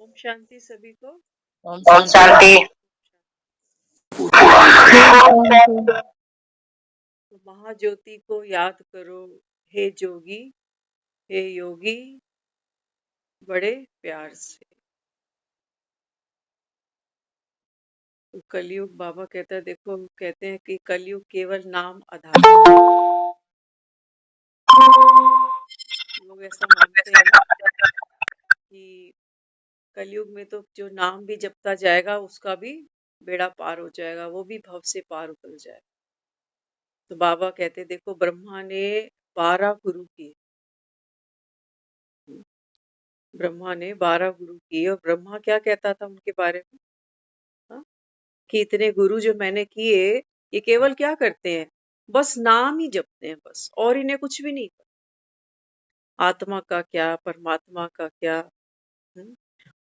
ओम शांति सभी को। ओम ओम शांति। शांति। तो महाज्योति को याद करो, हे जोगी, हे योगी, बड़े प्यार से। तो कलयुग बाबा कहता है, देखो कहते हैं कि कलयुग केवल नाम आधार। लोग ऐसा मानते हैं ना कि कलयुग में तो जो नाम भी जपता जाएगा उसका भी बेड़ा पार हो जाएगा, वो भी भव से पार उतर जाएगा। तो बाबा कहते देखो, ब्रह्मा ने 12 गुरु किए। ब्रह्मा ने 12 गुरु किए और ब्रह्मा क्या कहता था उनके बारे में? हाँ? कि इतने गुरु जो मैंने किए, ये केवल क्या करते हैं? बस नाम ही जपते हैं बस, और इन्हें कुछ भी नहीं पता। आत्मा का क्या, परमात्मा का क्या।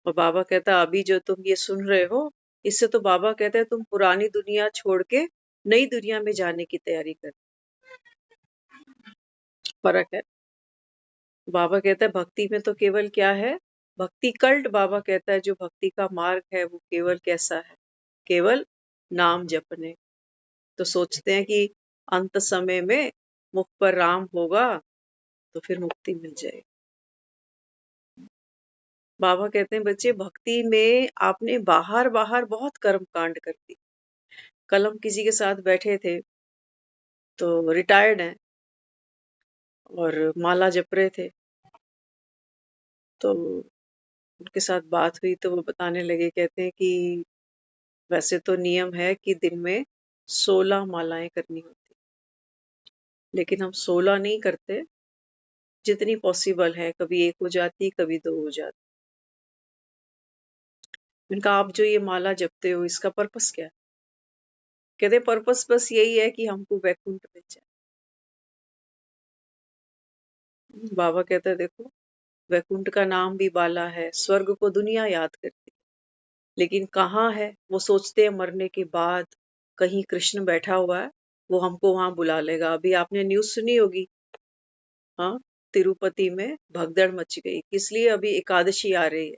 और बाबा कहता अभी जो तुम ये सुन रहे हो, इससे तो बाबा कहते हैं तुम पुरानी दुनिया छोड़ के नई दुनिया में जाने की तैयारी कर। फर्क है। बाबा कहता है भक्ति में तो केवल क्या है? भक्ति कल्ट बाबा कहता है जो भक्ति का मार्ग है वो केवल कैसा है? केवल नाम जपने। तो सोचते हैं कि अंत समय में मुख पर राम होगा तो फिर मुक्ति मिल जाएगी। बाबा कहते हैं बच्चे, भक्ति में आपने बाहर बाहर बहुत कर्म कांड कर दी। कल हम किसी के साथ बैठे थे, तो रिटायर्ड हैं और माला जप रहे थे। तो उनके साथ बात हुई तो वो बताने लगे, कहते हैं कि वैसे तो नियम है कि दिन में 16 मालाएं करनी होती, लेकिन हम 16 नहीं करते, जितनी पॉसिबल है। कभी 1 हो जाती, कभी 2 हो जाती। इनका आप जो ये माला जपते हो इसका पर्पस क्या है? कहते पर्पस बस यही है कि हमको वैकुंठ मिल जाए। बाबा कहते हैं देखो, वैकुंठ का नाम भी बाला है, स्वर्ग को दुनिया याद करती है, लेकिन कहाँ है? वो सोचते हैं मरने के बाद कहीं कृष्ण बैठा हुआ है, वो हमको वहां बुला लेगा। अभी आपने न्यूज सुनी होगी, हाँ, तिरुपति में भगदड़ मच गई। किस लिए? अभी एकादशी आ रही है।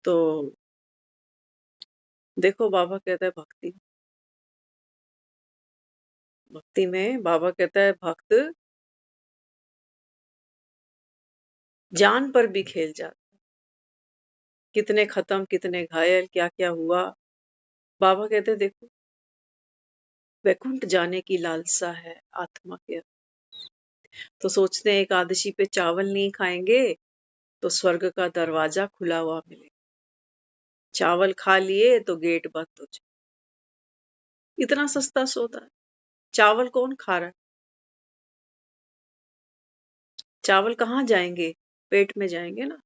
तो देखो बाबा कहता है भक्ति में बाबा कहता है भक्त जान पर भी खेल जाता। कितने खत्म, कितने घायल, क्या क्या हुआ। बाबा कहते हैं देखो, वैकुंठ जाने की लालसा है आत्मा के। तो सोचते हैं एकादशी पे चावल नहीं खाएंगे तो स्वर्ग का दरवाजा खुला हुआ मिलेगा। चावल खा लिए तो गेट बंद हो जाए। इतना सस्ता सौदा है। चावल कौन खा रहा है? चावल कहाँ जाएंगे? पेट में जाएंगे ना।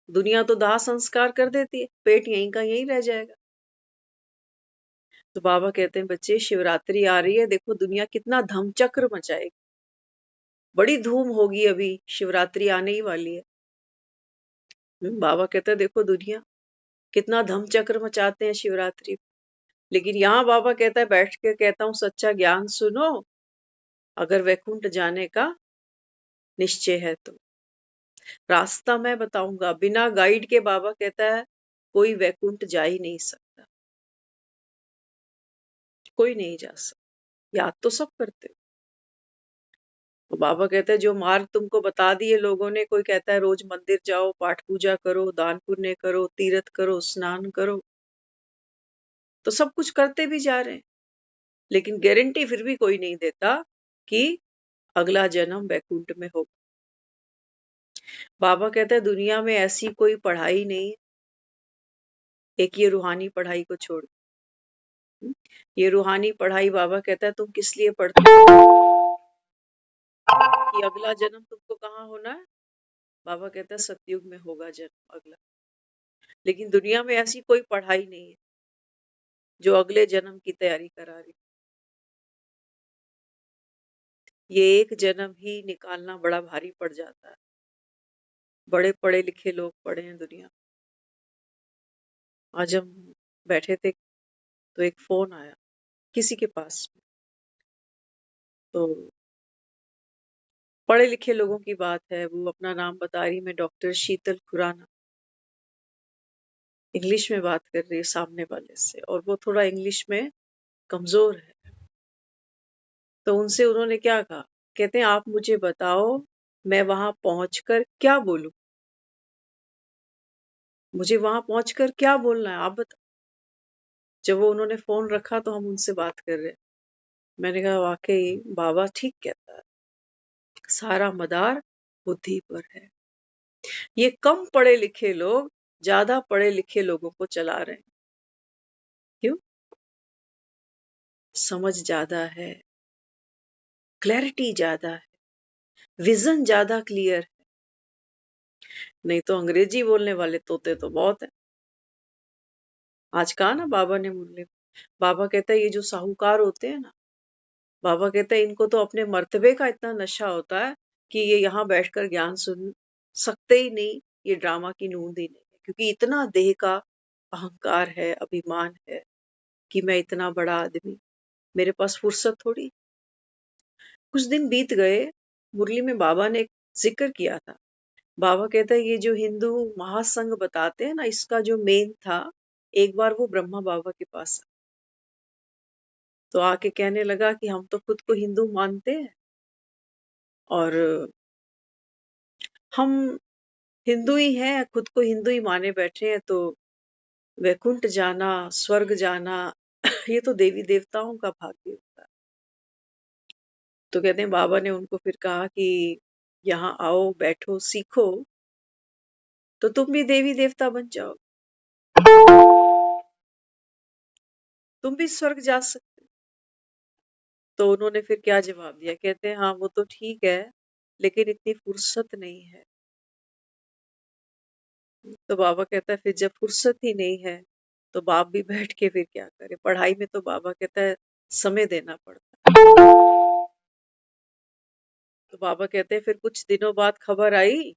दुनिया तो दाह संस्कार कर देती है, पेट यहीं का यहीं रह जाएगा। तो बाबा कहते हैं बच्चे, शिवरात्रि आ रही है, देखो दुनिया कितना धमचक्र मचाएगी। बड़ी धूम होगी, अभी शिवरात्रि आने ही वाली है। बाबा कहते हैं देखो दुनिया कितना धमचक्र मचाते हैं शिवरात्रि। लेकिन यहाँ बाबा कहता है बैठ के कहता हूँ सच्चा ज्ञान सुनो, अगर वैकुंठ जाने का निश्चय है तो रास्ता मैं बताऊंगा। बिना गाइड के बाबा कहता है कोई वैकुंठ जा ही नहीं सकता, कोई नहीं जा सकता। याद तो सब करते हो। तो बाबा कहता है जो मार्ग तुमको बता दिए लोगों ने, कोई कहता है रोज मंदिर जाओ, पाठ पूजा करो, दान पुण्य करो, तीर्थ करो, स्नान करो, तो सब कुछ करते भी जा रहे हैं, लेकिन गारंटी फिर भी कोई नहीं देता कि अगला जन्म वैकुंठ में होगा। बाबा कहता है दुनिया में ऐसी कोई पढ़ाई नहीं है, एक ये रूहानी पढ़ाई को छोड़। ये रूहानी पढ़ाई बाबा कहता है तुम किस लिए पढ़ते हो? कि अगला जन्म तुमको कहाँ होना है? बाबा कहता है सतयुग में होगा जन्म अगला। लेकिन दुनिया में ऐसी कोई पढ़ाई नहीं है जो अगले जन्म की तैयारी करा रही। ये एक जन्म ही निकालना बड़ा भारी पड़ जाता है। बड़े पढ़े लिखे लोग पढ़े हैं दुनिया। आज हम बैठे थे तो एक फोन आया किसी के पास में, तो पढ़े लिखे लोगों की बात है। वो अपना नाम बता रही, मैं डॉक्टर शीतल खुराना। इंग्लिश में बात कर रही है सामने वाले से, और वो थोड़ा इंग्लिश में कमजोर है। तो उनसे उन्होंने क्या कहा, कहते हैं आप मुझे बताओ मैं वहां पहुंचकर क्या बोलूं, मुझे वहां पहुंचकर क्या बोलना है आप बताओ। जब वो उन्होंने फोन रखा तो हम उनसे बात कर रहे हैं। मैंने कहा वाकई बाबा ठीक कहता है, सारा मदार बुद्धि पर है। ये कम पढ़े लिखे लोग ज्यादा पढ़े लिखे लोगों को चला रहे हैं। क्यों? समझ ज्यादा है, क्लैरिटी ज्यादा है, विजन ज्यादा क्लियर है। नहीं तो अंग्रेजी बोलने वाले तोते तो बहुत है। आज कहा ना बाबा ने मुरली, बाबा कहता है ये जो साहूकार होते हैं ना, बाबा कहता है इनको तो अपने मर्तबे का इतना नशा होता है कि ये यहाँ बैठकर ज्ञान सुन सकते ही नहीं, ये ड्रामा की नींद ही नहीं है, क्योंकि इतना देह का अहंकार है, अभिमान है कि मैं इतना बड़ा आदमी, मेरे पास फुर्सत थोड़ी। कुछ दिन बीत गए, मुरली में बाबा ने एक जिक्र किया था। बाबा कहता है ये जो हिंदू महासंघ बताते हैं ना, इसका जो मेन था, एक बार वो ब्रह्मा बाबा के पास आया, तो आके कहने लगा कि हम तो खुद को हिंदू मानते हैं और हम हिंदू ही हैं, खुद को हिंदू ही माने बैठे हैं, तो वैकुंठ जाना, स्वर्ग जाना ये तो देवी देवताओं का भाग्य होता है। तो कहते हैं बाबा ने उनको फिर कहा कि यहाँ आओ, बैठो, सीखो, तो तुम भी देवी देवता बन जाओ, तुम भी स्वर्ग जा सकते हो। तो उन्होंने फिर क्या जवाब दिया, कहते हैं हाँ वो तो ठीक है, लेकिन इतनी फुर्सत नहीं है। तो बाबा कहता है फिर जब फुर्सत ही नहीं है तो बाप भी बैठ के फिर क्या करे। पढ़ाई में तो बाबा कहता है समय देना पड़ता है। तो बाबा कहते हैं फिर कुछ दिनों बाद खबर आई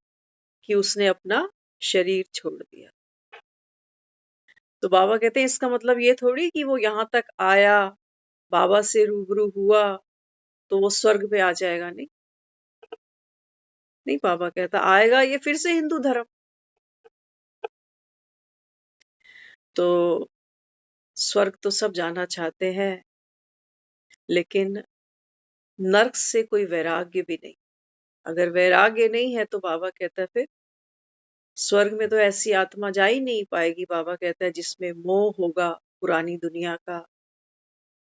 कि उसने अपना शरीर छोड़ दिया। तो बाबा कहते हैं इसका मतलब ये थोड़ी कि वो यहाँ तक आया, बाबा से रूबरू हुआ, तो वो स्वर्ग में आ जाएगा। नहीं, नहीं, बाबा कहता आएगा ये फिर से हिंदू धर्म। तो स्वर्ग तो सब जाना चाहते हैं, लेकिन नर्क से कोई वैराग्य भी नहीं। अगर वैराग्य नहीं है तो बाबा कहता है फिर स्वर्ग में तो ऐसी आत्मा जा ही नहीं पाएगी। बाबा कहता है जिसमें मोह होगा पुरानी दुनिया का,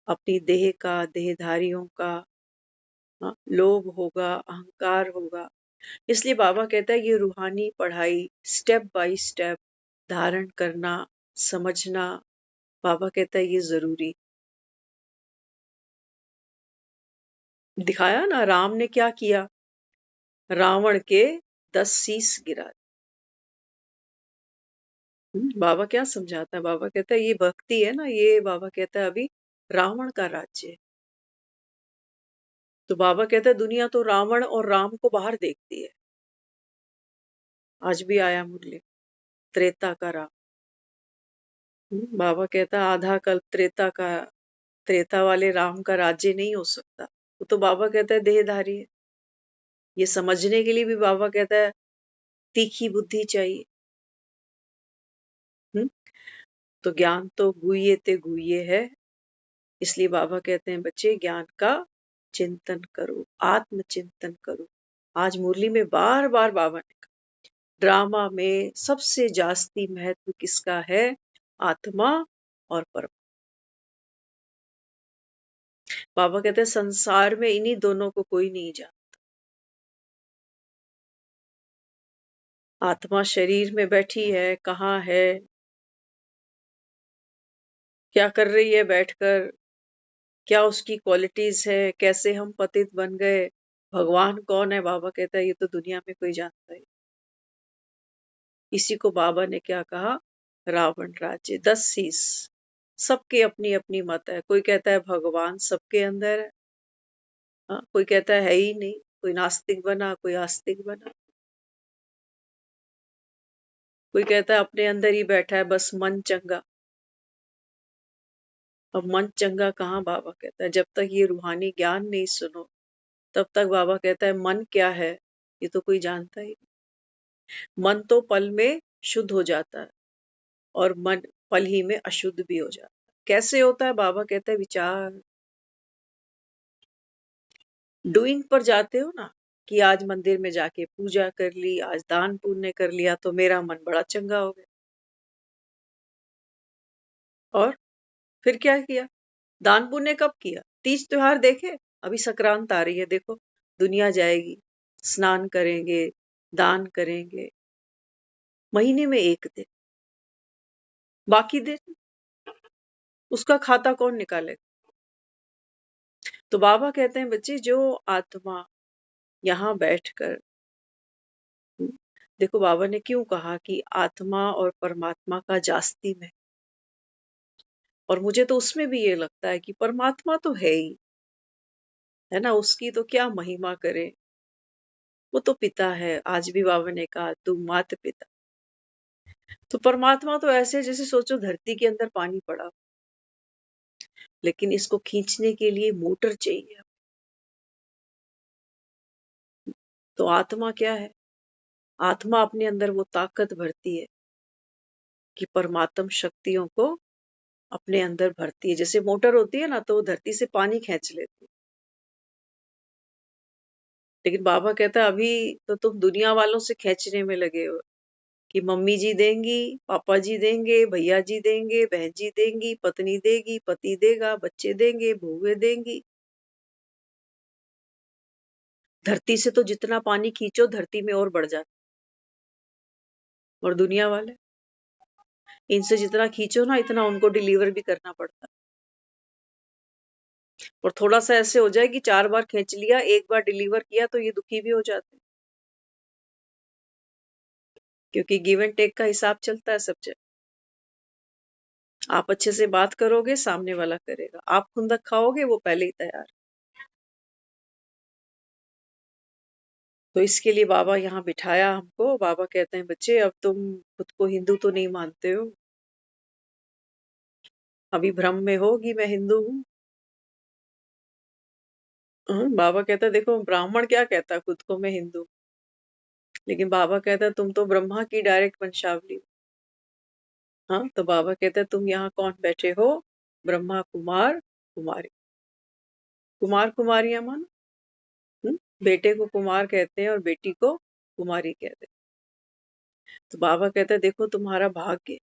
अपनी देह का, देहधारियों का, हाँ, लोभ होगा, अहंकार होगा। इसलिए बाबा कहता है ये रूहानी पढ़ाई स्टेप बाय स्टेप धारण करना, समझना, बाबा कहता है ये जरूरी। दिखाया ना राम ने क्या किया, रावण के 10 शीश गिरा। बाबा क्या समझाता है, बाबा कहता है ये भक्ति है ना, ये बाबा कहता है अभी रावण का राज्य है। तो बाबा कहता है दुनिया तो रावण और राम को बाहर देखती है। आज भी आया मुरली, त्रेता का राम। बाबा कहता है आधा कल्प त्रेता का, त्रेता वाले राम का राज्य नहीं हो सकता। वो तो बाबा कहता है देहधारी है। ये समझने के लिए भी बाबा कहता है तीखी बुद्धि चाहिए। हम्म तो ज्ञान तो गुह्य ते गुह्य है। इसलिए बाबा कहते हैं बच्चे ज्ञान का चिंतन करो, आत्म चिंतन करो। आज मुरली में बार बार बाबा ने कहा ड्रामा में सबसे जास्ती महत्व किसका है, आत्मा और परम। बाबा कहते हैं संसार में इन्हीं दोनों को कोई नहीं जानता। आत्मा शरीर में बैठी है, कहाँ है, क्या कर रही है बैठकर, क्या उसकी क्वालिटीज है, कैसे हम पतित बन गए, भगवान कौन है, बाबा कहता है ये तो दुनिया में कोई जानता ही। इसी को बाबा ने क्या कहा, रावण राज्य 10 शीश। सबके अपनी अपनी मत है, कोई कहता है भगवान सबके अंदर है, हाँ, कोई कहता है ही नहीं, कोई नास्तिक बना, कोई आस्तिक बना, कोई कहता है अपने अंदर ही बैठा है बस मन चंगा। अब मन चंगा कहाँ, बाबा कहता है जब तक ये रूहानी ज्ञान नहीं सुनो तब तक बाबा कहता है मन क्या है ये तो कोई जानता ही नहीं। मन तो पल में शुद्ध हो जाता है और मन पल ही में अशुद्ध भी हो जाता है। कैसे होता है? बाबा कहते हैं विचार। डूइंग पर जाते हो ना, कि आज मंदिर में जाके पूजा कर ली, आज दान पुण्य कर लिया तो मेरा मन बड़ा चंगा हो गया। और फिर क्या किया? दान पुण्य कब किया? तीज त्योहार देखे? अभी संक्रांत आ रही है, देखो दुनिया जाएगी, स्नान करेंगे, दान करेंगे, महीने में एक दिन, बाकी दिन उसका खाता कौन निकालेगा? तो बाबा कहते हैं बच्चे, जो आत्मा यहाँ बैठकर, देखो बाबा ने क्यों कहा कि आत्मा और परमात्मा का जास्ती में, और मुझे तो उसमें भी ये लगता है कि परमात्मा तो है ही, है ना, उसकी तो क्या महिमा करे, वो तो पिता है। आज भी बाबा ने कहा तू मात पिता। तो परमात्मा तो ऐसे जैसे सोचो धरती के अंदर पानी पड़ा, लेकिन इसको खींचने के लिए मोटर चाहिए। तो आत्मा क्या है? आत्मा अपने अंदर वो ताकत भरती है कि परमात्म शक्तियों को अपने अंदर भरती है। जैसे मोटर होती है ना, तो वो धरती से पानी खींच लेती है। लेकिन बाबा कहता है अभी तो तुम दुनिया वालों से खींचने में लगे हो, कि मम्मी जी देंगी, पापा जी देंगे, भैया जी देंगे, बहन जी देंगी, पत्नी देगी, पति देगा, बच्चे देंगे, बहुएं देंगी। धरती से तो जितना पानी खींचो धरती में और बढ़ जाता। और दुनिया वाले, इनसे जितना खींचो ना, इतना उनको डिलीवर भी करना पड़ता। और थोड़ा सा ऐसे हो जाए कि 4 बार खींच लिया, 1 बार डिलीवर किया, तो ये दुखी भी हो जाते हैं, क्योंकि गिव एंड टेक का हिसाब चलता है सब जगह। आप अच्छे से बात करोगे, सामने वाला करेगा। आप खुंदक खाओगे, वो पहले ही तैयार। तो इसके लिए बाबा यहाँ बिठाया हमको। बाबा कहते हैं बच्चे, अब तुम खुद को हिंदू तो नहीं मानते हो, अभी भ्रम में हो कि मैं हिंदू हूँ। बाबा कहता है देखो, ब्राह्मण क्या कहता है खुद को, मैं हिंदू। लेकिन बाबा कहता है तुम तो ब्रह्मा की डायरेक्ट वंशावली हो। हाँ, तो बाबा कहता है तुम यहाँ कौन बैठे हो? ब्रह्मा कुमार कुमारी। कुमार कुमारियां मानो, बेटे को कुमार कहते हैं और बेटी को कुमारी कहते हैं। तो बाबा कहता है देखो तुम्हारा भाग्य,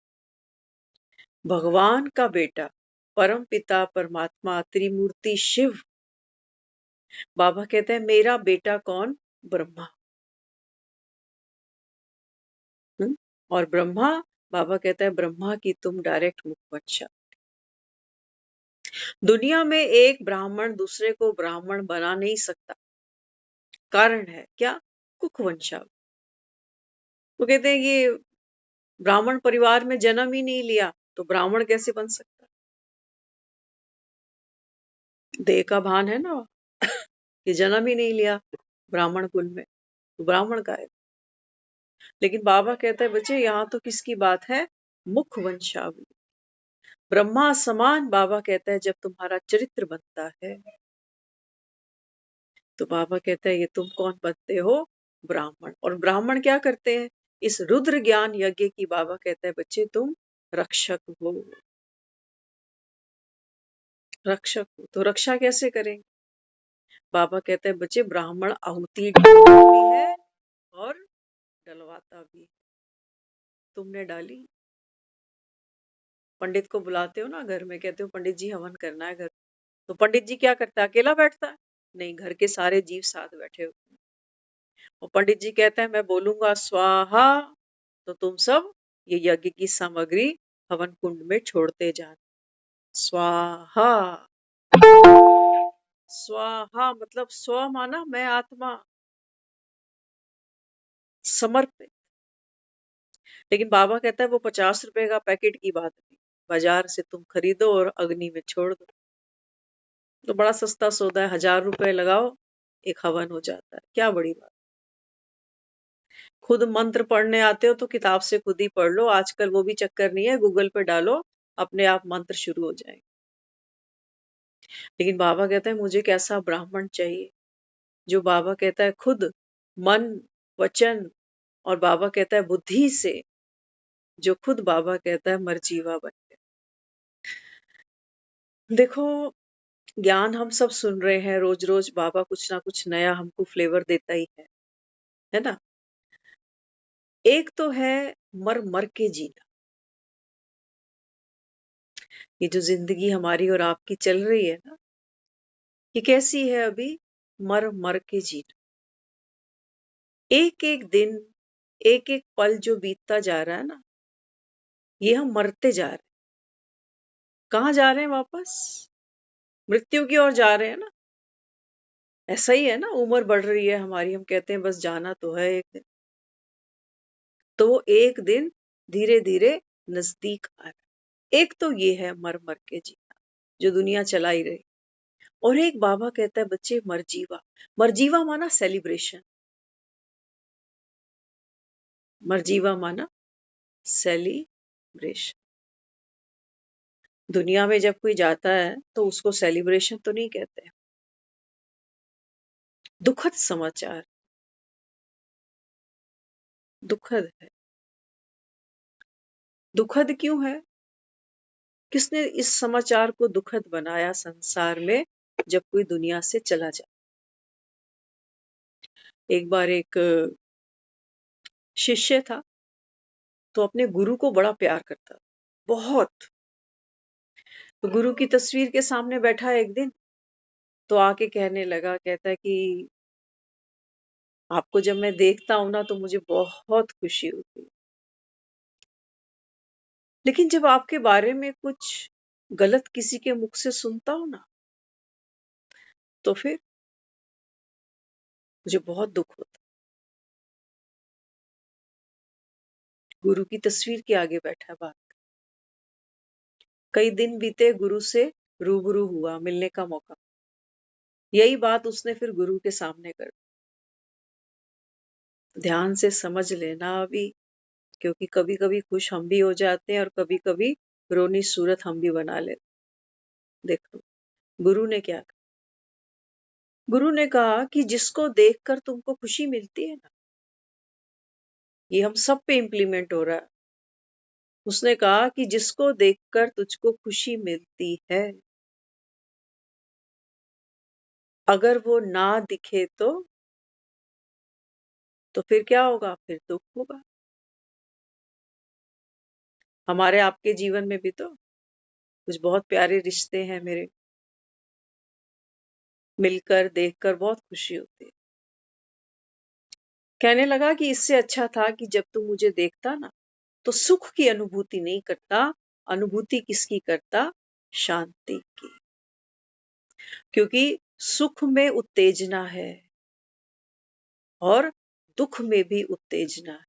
भगवान का बेटा, परम पिता परमात्मा त्रिमूर्ति शिव। बाबा कहते हैं मेरा बेटा कौन? ब्रह्मा। और ब्रह्मा, बाबा कहता है ब्रह्मा की तुम डायरेक्ट मुखवंशा। दुनिया में एक ब्राह्मण दूसरे को ब्राह्मण बना नहीं सकता। कारण है क्या? कुखवंशा। वो कहते हैं ये ब्राह्मण परिवार में जन्म ही नहीं लिया, तो ब्राह्मण कैसे बन सकता? देह का भान है ना, ये जन्म ही नहीं लिया ब्राह्मण कुल में, तो ब्राह्मण का है। लेकिन बाबा कहता है बच्चे, यहाँ तो किसकी बात है? मुख वंशावली। ब्रह्मा समान, बाबा कहता है जब तुम्हारा चरित्र बनता है, तो बाबा कहता है ये तुम कौन बनते हो? ब्राह्मण। और ब्राह्मण क्या करते हैं? इस रुद्र ज्ञान यज्ञ की, बाबा कहता है बच्चे तुम रक्षक हो। रक्षक हो तो रक्षा कैसे करेंगे? बाबा कहते हैं बच्चे, ब्राह्मण आहुति डालता भी है और डलवाता भी है। तुमने डाली? पंडित को बुलाते हो ना घर में, कहते हो पंडित जी हवन करना है घर, तो पंडित जी क्या करता है? अकेला बैठता है? नहीं, घर के सारे जीव साथ बैठे होते हैं। और पंडित जी कहते हैं मैं बोलूंगा स्वाहा, तो तुम सब ये यज्ञ की सामग्री हवन कुंड में छोड़ते जाना। स्वाहा। स्वाहा मतलब स्व माना मैं आत्मा, समर्पित। लेकिन बाबा कहता है वो 50 रुपए का पैकेट की बात नहीं, बाजार से तुम खरीदो और अग्नि में छोड़ दो। तो बड़ा सस्ता सौदा है, 1000 रुपए लगाओ, एक हवन हो जाता है। क्या बड़ी बात। खुद मंत्र पढ़ने आते हो तो किताब से खुद ही पढ़ लो, आजकल वो भी चक्कर नहीं है, गूगल पे डालो, अपने आप मंत्र शुरू हो जाएंगे। लेकिन बाबा कहता है मुझे कैसा ब्राह्मण चाहिए, जो बाबा कहता है खुद मन, वचन और बाबा कहता है बुद्धि से जो खुद बाबा कहता है मरजीवा बन गया। देखो, ज्ञान हम सब सुन रहे हैं, रोज-रोज बाबा कुछ ना कुछ नया हमको फ्लेवर देता ही है ना? एक तो है मर-मर के जीना। ये जो ज़िंदगी हमारी और आपकी चल रही है ना, ये कैसी है अभी? मर-मर के जीना। एक-एक दिन, एक-एक पल जो बीतता जा रहा है ना, ये हम मरते जा रहे हैं। कहाँ जा रहे हैं वापस? मृत्यु की ओर जा रहे हैं ना? ऐसा ही है ना, उम्र बढ़ रही है हमारी, हम कहते हैं बस जाना तो है एक दिन। तो वो एक दिन धीरे-धीरे नज़दीक आ रहा है। एक तो ये है मर-मर के जीना, जो दुनिया चला ही रही। और एक बाबा कहता है बच्चे मरजीवा। मरजीवा माना सेलिब्रेशन। मरजीवा माना सेलिब्रेशन। दुनिया में जब कोई जाता है तो उसको सेलिब्रेशन तो नहीं कहते। दुखद समाचार, दुखद है। दुखद क्यों है? किसने इस समाचार को दुखद बनाया संसार में जब कोई दुनिया से चला जाए? एक बार एक शिष्य था, तो अपने गुरु को बड़ा प्यार करता, बहुत। तो गुरु की तस्वीर के सामने बैठा एक दिन, तो आके कहने लगा, कहता है कि आपको जब मैं देखता हूँ ना तो मुझे बहुत खुशी होती है। लेकिन जब आपके बारे में कुछ गलत किसी के मुख से सुनता हूँ ना, तो फिर मुझे बहुत दुख होता है। गुरु की तस्वीर के आगे बैठा है बात। कई दिन बीते, गुरु से रूबरू हुआ, मिलने का मौका। यही बात उसने फिर गुरु के सामने कर दी। ध्यान से समझ लेना अभी, क्योंकि कभी-कभी खुश हम भी हो जाते हैं और कभी-कभी रोनी सूरत हम भी बना लेते। देखो, गुरु ने क्या कहा? गुरु ने कहा कि जिसको देखकर तुमको खुशी मिलती है ना, ये हम सब पे इम्प्लीमेंट हो रहा है। उसने कहा कि जिसको देखकर तुझको खुशी मिलती है, अगर वो ना दिखे तो फिर क्या होगा? फिर दुख होगा। हमारे आपके जीवन में भी तो कुछ बहुत प्यारे रिश्ते हैं मेरे, मिलकर देखकर बहुत खुशी होती है। कहने लगा कि इससे अच्छा था कि जब तू मुझे देखता ना, तो सुख की अनुभूति नहीं करता, अनुभूति किसकी करता? शांति की। क्योंकि सुख में उत्तेजना है और दुख में भी उत्तेजना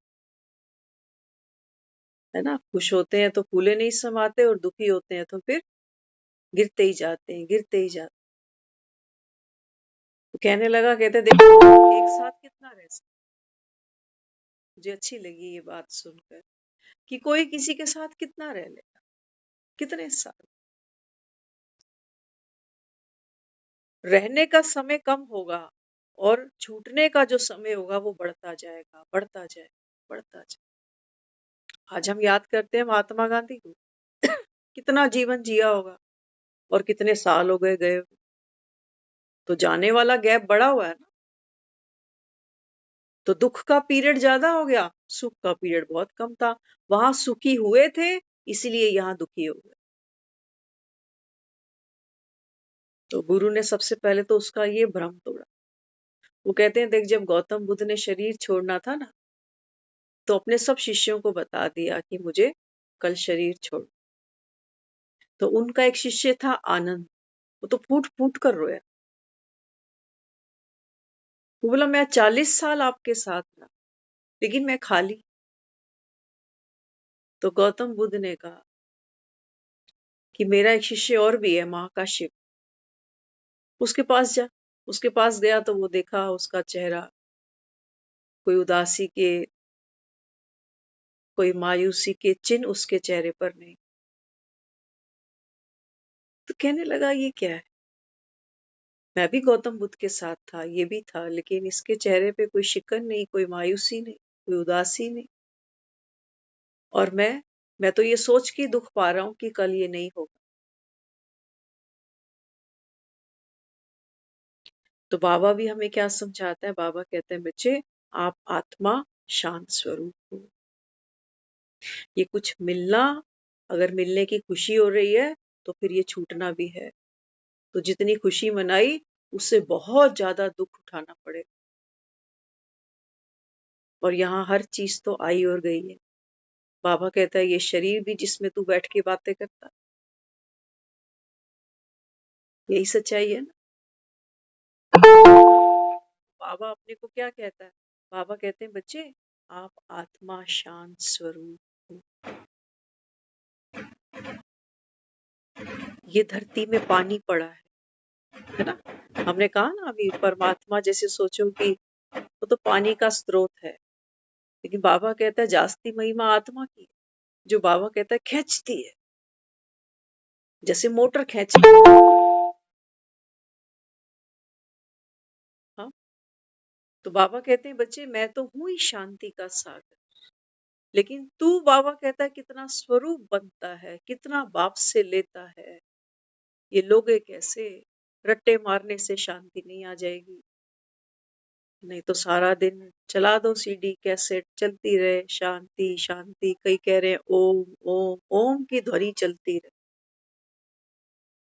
है ना? खुश होते हैं तो फूले नहीं समाते और दुखी होते हैं तो फिर गिरते ही जाते हैं, गिरते ही जाते हैं। तो कहने लगा, कहते देखो एक साथ कितना रह सकते। मुझे अच्छी लगी ये बात सुनकर कि कोई किसी के साथ कितना रह लेगा, कितने साल। रहने का समय कम होगा और छूटने का जो समय होगा वो बढ़ता जाएगा, बढ़ता जाएगा, बढ़ता जाएगा। आज हम याद करते हैं महात्मा गांधी को। कितना जीवन जिया होगा और कितने साल हो गए गए हुए। तो जाने वाला गैप बड़ा हुआ है ना। तो दुख का पीरियड ज्यादा हो गया, सुख का पीरियड बहुत कम था। वहां सुखी हुए थे, इसलिए यहाँ दुखी हो गए। तो गुरु ने सबसे पहले तो उसका ये भ्रम तोड़ा। वो कहते हैं, देख जब गौतम बुद्ध ने शरीर छोड़ना था ना, तो अपने सब शिष्यों को बता दिया कि मुझे कल शरीर छोड़। तो उनका एक शिष्य था आनंद, वो तो फूट फूट कर रोया। वो बोला, मैं 40 साल आपके साथ रहा, लेकिन मैं खाली। तो गौतम बुद्ध ने कहा कि मेरा एक शिष्य और भी है, महाकाश्यप, उसके पास जा। उसके पास गया तो वो देखा उसका चेहरा कोई उदासी के, कोई मायूसी के चिन्ह उसके चेहरे पर नहीं। तो कहने लगा, ये क्या है? मैं भी गौतम बुद्ध के साथ था, ये भी था, लेकिन इसके चेहरे पे कोई शिकन नहीं, कोई मायूसी नहीं, कोई उदासी नहीं। और मैं तो ये सोच के दुख पा रहा हूं कि कल ये नहीं होगा। तो बाबा भी हमें क्या समझाता है? बाबा कहते हैं बच्चे, आप आत्मा शांत स्वरूप हो। ये कुछ मिलना, अगर मिलने की खुशी हो रही है तो फिर ये छूटना भी है। तो जितनी खुशी मनाई उससे बहुत ज्यादा दुख उठाना पड़े। और यहाँ हर चीज तो आई और गई है। बाबा कहता है ये शरीर भी जिसमें तू बैठ के बातें करता, यही सच्चाई है ना। बाबा अपने को क्या कहता है? बाबा कहते हैं बच्चे, आप आत्मा शांत स्वरूप हो। ये धरती में पानी पड़ा है ना। हमने कहा ना अभी, परमात्मा जैसे सोचो कि वो तो पानी का स्रोत है, लेकिन बाबा कहता है जास्ती महिमा आत्मा की है, जो बाबा कहता है खींचती है, जैसे मोटर खींच। हाँ, तो बाबा कहते हैं बच्चे, मैं तो हूं ही शांति का सागर, लेकिन तू, बाबा कहता है, कितना स्वरूप बनता है, कितना बाप से लेता है। ये लोगे कैसे? रट्टे मारने से शांति नहीं आ जाएगी। नहीं तो सारा दिन चला दो सीडी कैसेट, चलती रहे शांति शांति। कई कह रहे हैं ओम ओम ओम की ध्वनि चलती रहे।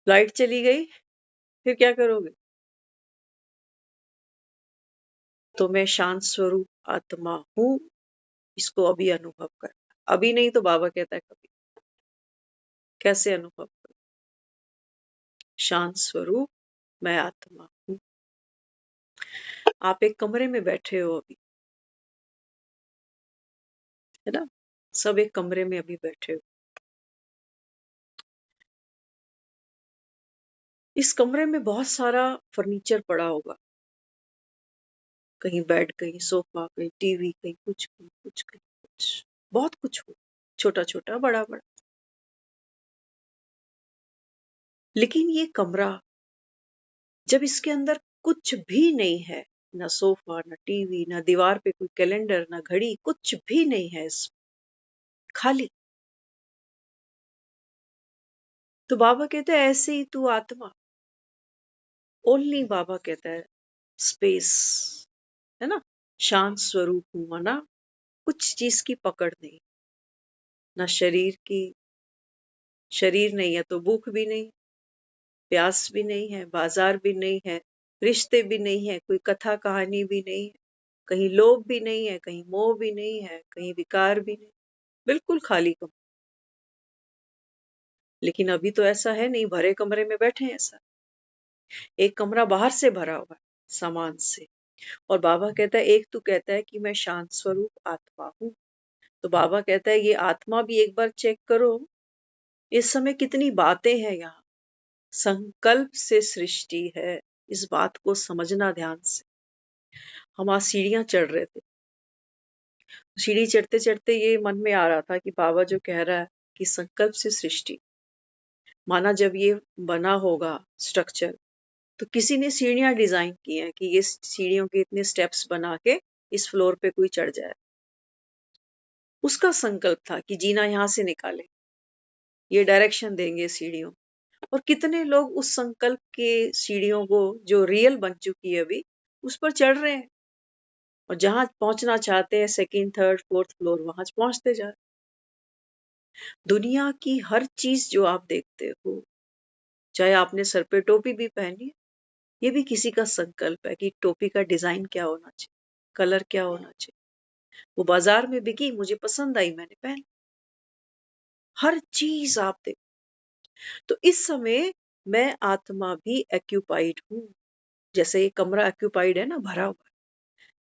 लाइट चली गई, फिर क्या करोगे? तो मैं शांत स्वरूप आत्मा हूं, इसको अभी अनुभव करना। अभी नहीं तो बाबा कहता है कभी। कैसे अनुभव करो? शांत स्वरूप मैं आत्मा हूं। आप एक कमरे में बैठे हो अभी, है ना। सब एक कमरे में अभी बैठे हो। इस कमरे में बहुत सारा फर्नीचर पड़ा होगा, कहीं बेड, कहीं सोफा, कहीं टीवी, कहीं कुछ, कहीं कुछ, कहीं कुछ, बहुत कुछ हो, छोटा छोटा, बड़ा बड़ा। लेकिन ये कमरा, जब इसके अंदर कुछ भी नहीं है, ना सोफा, ना टीवी, ना दीवार पे कोई कैलेंडर, ना घड़ी, कुछ भी नहीं है, इस खाली। तो बाबा कहते हैं ऐसे ही तू आत्मा, ओनली, बाबा कहता है स्पेस, है ना। शांत स्वरूप हूं, माना कुछ चीज की पकड़ नहीं, ना शरीर की। शरीर नहीं है तो भूख भी नहीं, प्यास भी नहीं है, बाजार भी नहीं है, रिश्ते भी नहीं है, कोई कथा कहानी भी नहीं है, कहीं लोभ भी नहीं है, कहीं मोह भी नहीं है, कहीं विकार भी नहीं। बिल्कुल खाली कमरा। लेकिन अभी तो ऐसा है नहीं, भरे कमरे में बैठे हैं ऐसा। एक कमरा बाहर से भरा हुआ है सामान से। और बाबा कहता है, एक तू कहता है कि मैं शांत स्वरूप आत्मा हूं। तो बाबा कहता है ये आत्मा भी एक बार चेक करो, इस समय कितनी बातें हैं यहाँ। संकल्प से सृष्टि है, इस बात को समझना ध्यान से। हम आज सीढ़ियां चढ़ रहे थे, सीढ़ी चढ़ते चढ़ते ये मन में आ रहा था कि बाबा जो कह रहा है कि संकल्प से सृष्टि, माना जब ये बना होगा स्ट्रक्चर, तो किसी ने सीढ़ियां डिजाइन की हैं कि ये सीढ़ियों के इतने स्टेप्स बना के इस फ्लोर पे कोई चढ़ जाए। उसका संकल्प था कि जीना यहां से निकाले, ये डायरेक्शन देंगे सीढ़ियों। और कितने लोग उस संकल्प के सीढ़ियों को, जो रियल बन चुकी है अभी, उस पर चढ़ रहे हैं। और जहां पहुंचना चाहते हैं, सेकंड, थर्ड, फोर्थ फ्लोर, वहां पहुंचते जा रहे। दुनिया की हर चीज जो आप देखते हो, चाहे आपने सर पे टोपी भी पहनी है, ये भी किसी का संकल्प है कि टोपी का डिजाइन क्या होना चाहिए, कलर क्या होना चाहिए। वो बाजार में बिकी, मुझे पसंद आई, मैंने पहन। हर चीज आप देख। तो इस समय मैं आत्मा भी एक्यूपाइड हूं, जैसे ये कमरा एक्यूपाइड है ना, भरा हुआ,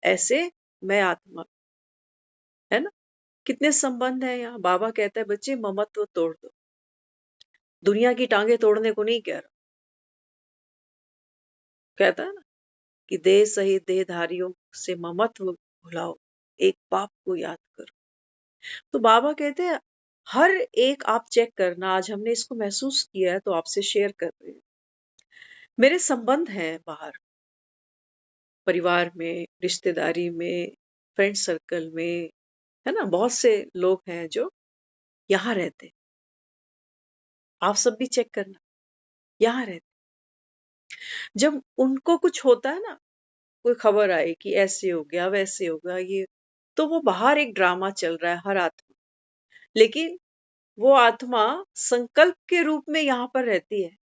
ऐसे मैं आत्मा, है ना। कितने संबंध है यहाँ। बाबा कहता है बच्चे, ममत्व तोड़ दो। दुनिया की टांगे तोड़ने को नहीं कह रहा, कहता है ना कि देह सहित देहधारियों से ममत्व भुलाओ, एक बाप को याद करो। तो बाबा कहते हैं हर एक आप चेक करना। आज हमने इसको महसूस किया है तो आपसे शेयर कर रहे हैं। मेरे संबंध हैं बाहर, परिवार में, रिश्तेदारी में, फ्रेंड सर्कल में, है ना। बहुत से लोग हैं जो यहाँ रहते, आप सब भी चेक करना, यहाँ रहते। जब उनको कुछ होता है ना, कोई खबर आई कि ऐसे हो गया, वैसे हो गया, ये, तो वो बाहर एक ड्रामा चल रहा है हर आत्मा, लेकिन वो आत्मा संकल्प के रूप में यहाँ पर रहती है।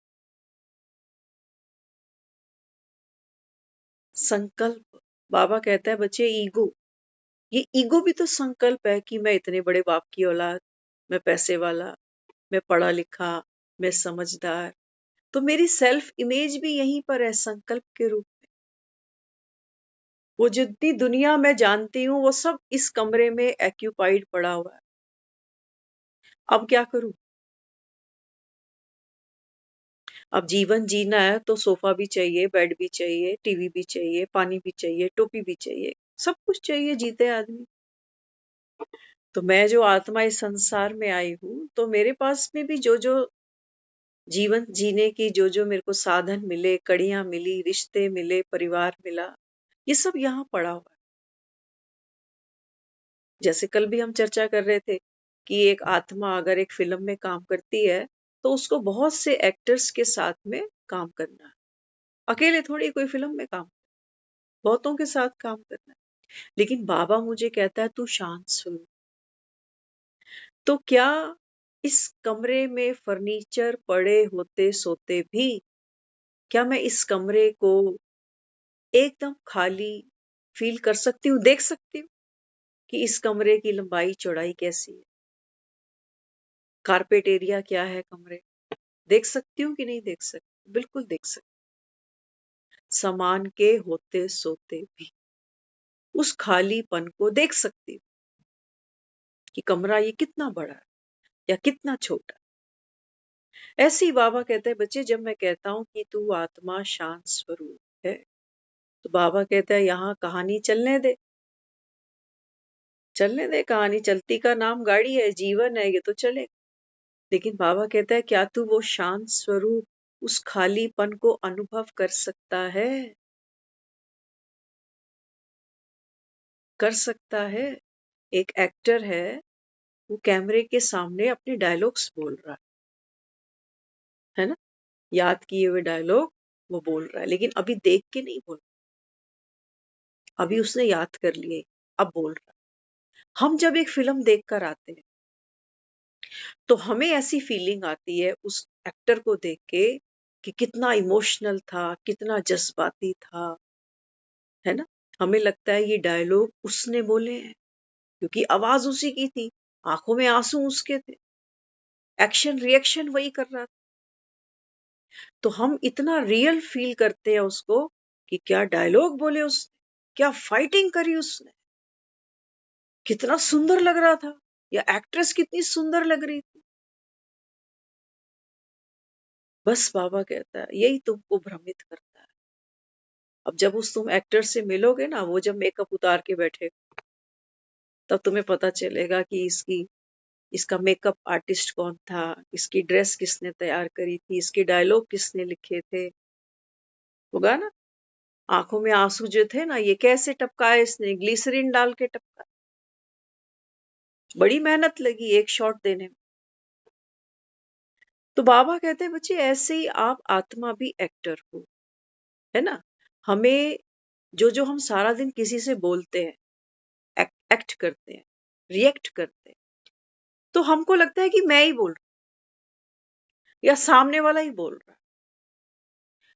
संकल्प, बाबा कहता है बच्चे, ईगो, ये ईगो भी तो संकल्प है कि मैं इतने बड़े बाप की औलाद, मैं पैसे वाला, मैं पढ़ा लिखा, मैं समझदार। तो मेरी सेल्फ इमेज भी यहीं पर है संकल्प के रूप में। वो जितनी दुनिया मैं जानती हूँ वो सब इस कमरे में एक्यूपाइड पड़ा हुआ है। अब क्या करूं? अब जीवन जीना है तो सोफा भी चाहिए, बेड भी चाहिए, टीवी भी चाहिए, पानी भी चाहिए, टोपी भी चाहिए, सब कुछ चाहिए जीते आदमी। तो मैं जो आत्मा इस संसार में आई हूँ, तो मेरे पास में भी जो जो जीवन जीने की जो जो मेरे को साधन मिले, कड़ियां मिली, रिश्ते मिले, परिवार मिला, ये सब यहाँ पड़ा हुआ है। जैसे कल भी हम चर्चा कर रहे थे कि एक आत्मा अगर एक फिल्म में काम करती है, तो उसको बहुत से एक्टर्स के साथ में काम करना है। अकेले थोड़ी कोई फिल्म में काम, बहुतों के साथ काम करना है। लेकिन बाबा मुझे कहता है तू शांत सुन। तो क्या इस कमरे में फर्नीचर पड़े होते सोते भी, क्या मैं इस कमरे को एकदम खाली फील कर सकती हूँ, देख सकती हूँ कि इस कमरे की लंबाई चौड़ाई कैसी है, कारपेट एरिया क्या है कमरे, देख सकती हूँ कि नहीं देख सकती? बिल्कुल देख सकती। सामान के होते सोते भी उस खालीपन को देख सकती हूँ कि कमरा ये कितना बड़ा है या कितना छोटा है। ऐसे ही बाबा कहते हैं बच्चे, जब मैं कहता हूँ कि तू आत्मा शांत स्वरूप है, तो बाबा कहता है यहाँ कहानी चलने दे, चलने दे कहानी, चलती का नाम गाड़ी है, जीवन है, ये तो चले। लेकिन बाबा कहता है क्या तू वो शांत स्वरूप उस खालीपन को अनुभव कर सकता है? कर सकता है। एक एक्टर है, वो कैमरे के सामने अपने डायलॉग्स बोल रहा है ना, याद किए हुए डायलॉग वो बोल रहा है, लेकिन अभी देख के नहीं बोल, अभी उसने याद कर लिए, अब बोल रहा है। हम जब एक फिल्म देखकर आते हैं, तो हमें ऐसी फीलिंग आती है उस एक्टर को देख के कि कितना इमोशनल था, कितना जज्बाती था, है ना? हमें लगता है ये डायलॉग उसने बोले हैं, क्योंकि आवाज उसी की थी, आंखों में आंसू उसके थे, एक्शन रिएक्शन वही कर रहा था। तो हम इतना रियल फील करते हैं उसको कि क्या डायलॉग बोले उसने, क्या फाइटिंग करी उसने, कितना सुंदर लग रहा था, या एक्ट्रेस कितनी सुंदर लग रही थी। बस बाबा कहता है यही तुमको भ्रमित करता है। अब जब उस तुम एक्टर से मिलोगे ना, वो जब मेकअप उतार के बैठे, तब तुम्हें पता चलेगा कि इसका मेकअप आर्टिस्ट कौन था, इसकी ड्रेस किसने तैयार करी थी, इसके डायलॉग किसने लिखे थे। होगा ना, आंखों में आंसू जो थे ना, ये कैसे टपकाए, इसने ग्लिसरीन डाल के टपका, बड़ी मेहनत लगी एक शॉट देने में। तो बाबा कहते हैं बच्चे, ऐसे ही आप आत्मा भी एक्टर हो, है ना? हमें जो जो हम सारा दिन किसी से बोलते हैं, एक्ट करते हैं, रिएक्ट करते हैं, तो हमको लगता है कि मैं ही बोल रहा हूं या सामने वाला ही बोल रहा है।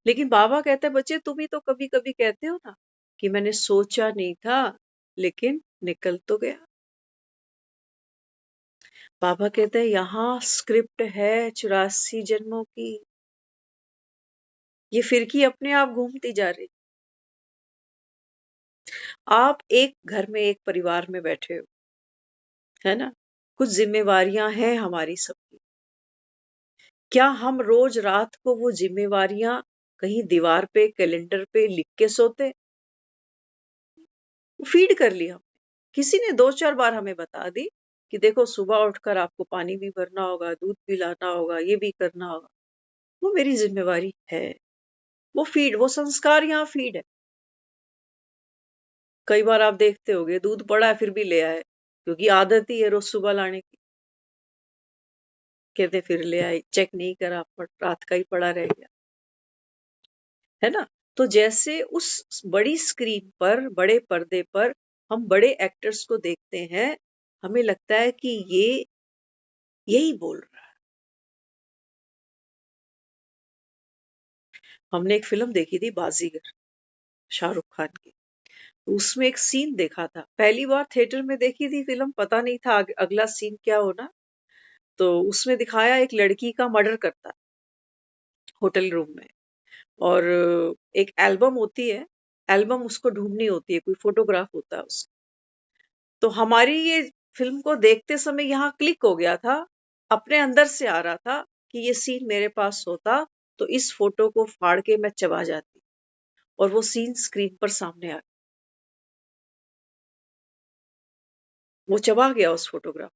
लेकिन बाबा कहते हैं बच्चे, तुम ही तो कभी कभी कहते हो ना कि मैंने सोचा नहीं था, लेकिन निकल तो गया। बाबा कहते हैं यहाँ स्क्रिप्ट है 84 जन्मों की, ये फिरकी अपने आप घूमती जा रही। आप एक घर में एक परिवार में बैठे हो, है ना, कुछ जिम्मेवारियां हैं हमारी सबकी। क्या हम रोज रात को वो जिम्मेवारियां कहीं दीवार पे कैलेंडर पे लिख के सोते? फीड कर ली हम, किसी ने 2-4 बार हमें बता दी कि देखो सुबह उठकर आपको पानी भी भरना होगा, दूध भी लाना होगा, ये भी करना होगा। वो मेरी जिम्मेवारी है, वो फीड, वो संस्कार यहाँ फीड है। कई बार आप देखते होगे दूध पड़ा है फिर भी ले आए, क्योंकि आदत ही है रोज सुबह लाने की। कहते फिर ले आई, चेक नहीं करा, रात का ही पड़ा रह गया, है ना? तो जैसे उस बड़ी स्क्रीन पर, बड़े पर्दे पर हम बड़े एक्टर्स को देखते हैं, हमें लगता है कि ये यही बोल रहा है। हमने एक फिल्म देखी थी बाजीगर, शाहरुख खान की। तो उसमें एक सीन देखा था, पहली बार थिएटर में देखी थी फिल्म, पता नहीं था अगला सीन क्या होना। तो उसमें दिखाया एक लड़की का मर्डर करता है होटल रूम में, और एक एल्बम होती है, एल्बम उसको ढूंढनी होती है, कोई फोटोग्राफ होता है उसका। तो हमारी ये फिल्म को देखते समय यहाँ क्लिक हो गया था, अपने अंदर से आ रहा था कि ये सीन मेरे पास होता तो इस फोटो को फाड़ के मैं चबा जाती, और वो सीन स्क्रीन पर सामने आ गया। वो चबा गया उस फोटोग्राफ,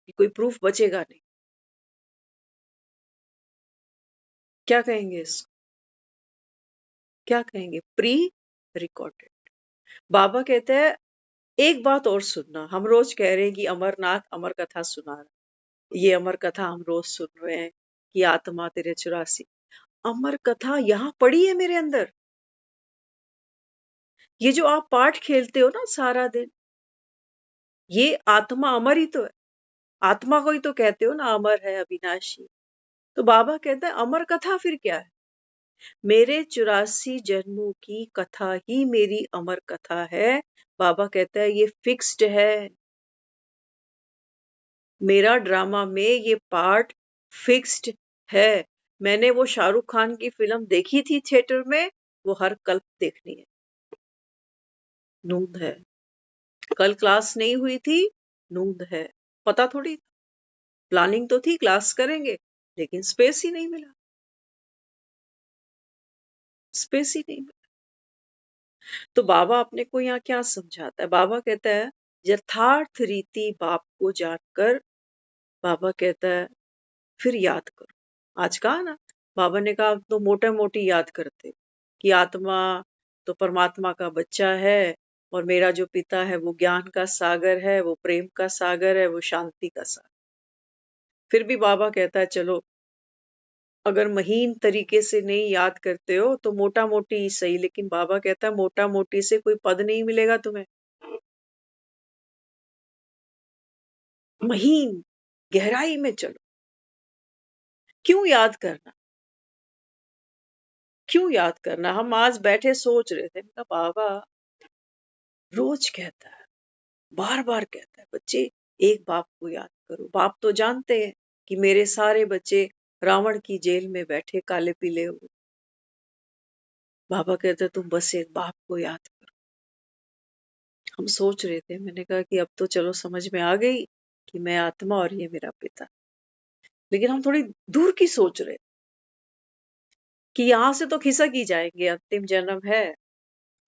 कि कोई प्रूफ बचेगा नहीं। क्या कहेंगे इसको? क्या कहेंगे? Pre recorded. बाबा कहते हैं एक बात और सुनना, हम रोज कह रहे हैं कि अमरनाथ अमर कथा सुना रहा है। ये अमर कथा हम रोज सुन रहे हैं कि आत्मा तेरे 84, अमर कथा यहाँ पड़ी है मेरे अंदर। ये जो आप पाठ खेलते हो ना सारा दिन, ये आत्मा अमर ही तो है। आत्मा को ही तो कहते हो ना अमर है, अविनाशी। तो बाबा कहता है अमर कथा फिर क्या है? मेरे 84 जन्मों की कथा ही मेरी अमर कथा है। बाबा कहता है ये फिक्स्ड है, मेरा ड्रामा में ये पार्ट फिक्स्ड है। मैंने वो शाहरुख खान की फिल्म देखी थी थिएटर में, वो हर कल देखनी है। नूंद है। कल क्लास नहीं हुई थी, नूंद है। पता थोड़ी, प्लानिंग तो थी क्लास करेंगे, लेकिन स्पेस ही नहीं मिला, स्पेस ही नहीं मिला। तो बाबा अपने को यहाँ क्या समझाता है? बाबा कहता है यथार्थ रीति बाप को जानकर, बाबा कहता है फिर याद करो। आज कहा ना, बाबा ने कहा तो मोटे मोटी याद करते कि आत्मा तो परमात्मा का बच्चा है, और मेरा जो पिता है वो ज्ञान का सागर है, वो प्रेम का सागर है, वो शांति का सागर। फिर भी बाबा कहता है चलो, अगर महीन तरीके से नहीं याद करते हो तो मोटा मोटी ही सही, लेकिन बाबा कहता है मोटा मोटी से कोई पद नहीं मिलेगा तुम्हें। महीन गहराई में चलो। क्यों याद करना? क्यों याद करना? हम आज बैठे सोच रहे थे, मैं कहा बाबा रोज कहता है, बार बार कहता है बच्चे एक बाप को याद करो। बाप तो जानते हैं कि मेरे सारे बच्चे रावण की जेल में बैठे काले पीले हुए। बाबा कहते तुम बस एक बाप को याद करो। हम सोच रहे थे, मैंने कहा कि अब तो चलो समझ में आ गई कि मैं आत्मा और ये मेरा पिता। लेकिन हम थोड़ी दूर की सोच रहे कि यहाँ से तो खिसक ही जाएंगे, अंतिम जन्म है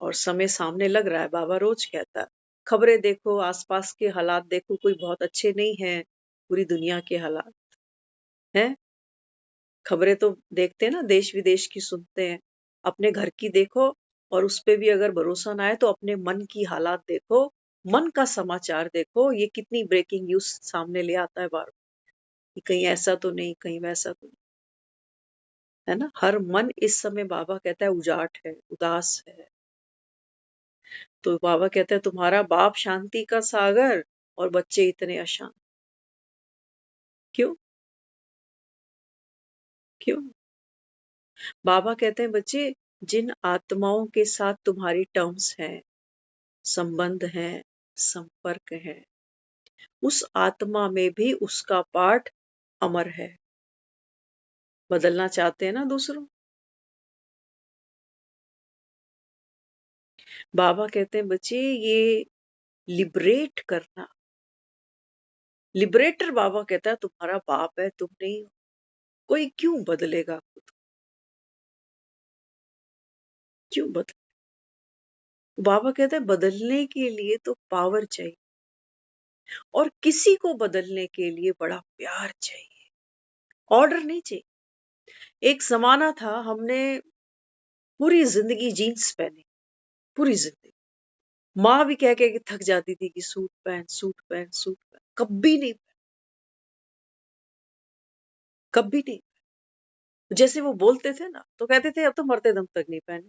और समय सामने लग रहा है। बाबा रोज कहता है खबरें देखो, आसपास के हालात देखो, कोई बहुत अच्छे नहीं है। पूरी दुनिया के हालात हैं, खबरें तो देखते हैं ना, देश विदेश की सुनते हैं। अपने घर की देखो, और उस पे भी अगर भरोसा ना आए तो अपने मन की हालात देखो, मन का समाचार देखो। ये कितनी ब्रेकिंग न्यूज सामने ले आता है बार, कि कहीं ऐसा तो नहीं, कहीं वैसा तो नहीं, है ना? हर मन इस समय बाबा कहता है उजाट है, उदास है। तो बाबा कहते हैं तुम्हारा बाप शांति का सागर और बच्चे इतने अशांत। क्यों? क्यों? बाबा कहते हैं बच्चे, जिन आत्माओं के साथ तुम्हारी टर्म्स हैं, संबंध है, संपर्क है, उस आत्मा में भी उसका पार्ट अमर है। बदलना चाहते हैं ना दूसरों? बाबा कहते हैं बच्चे ये लिबरेट करना, लिबरेटर बाबा कहता है तुम्हारा बाप है, तुम नहीं हो। कोई क्यों बदलेगा खुद? क्यों बदले? बाबा कहते हैं बदलने के लिए तो पावर चाहिए, और किसी को बदलने के लिए बड़ा प्यार चाहिए, ऑर्डर नहीं चाहिए। एक जमाना था, हमने पूरी जिंदगी जीन्स पहनी, पूरी जिंदगी। माँ भी कह के थक जाती थी कि सूट पहन, सूट पहन, सूट पहन, कभी नहीं पहन। कभी नहीं। जैसे वो बोलते थे ना तो कहते थे अब तो मरते दम तक नहीं पहने।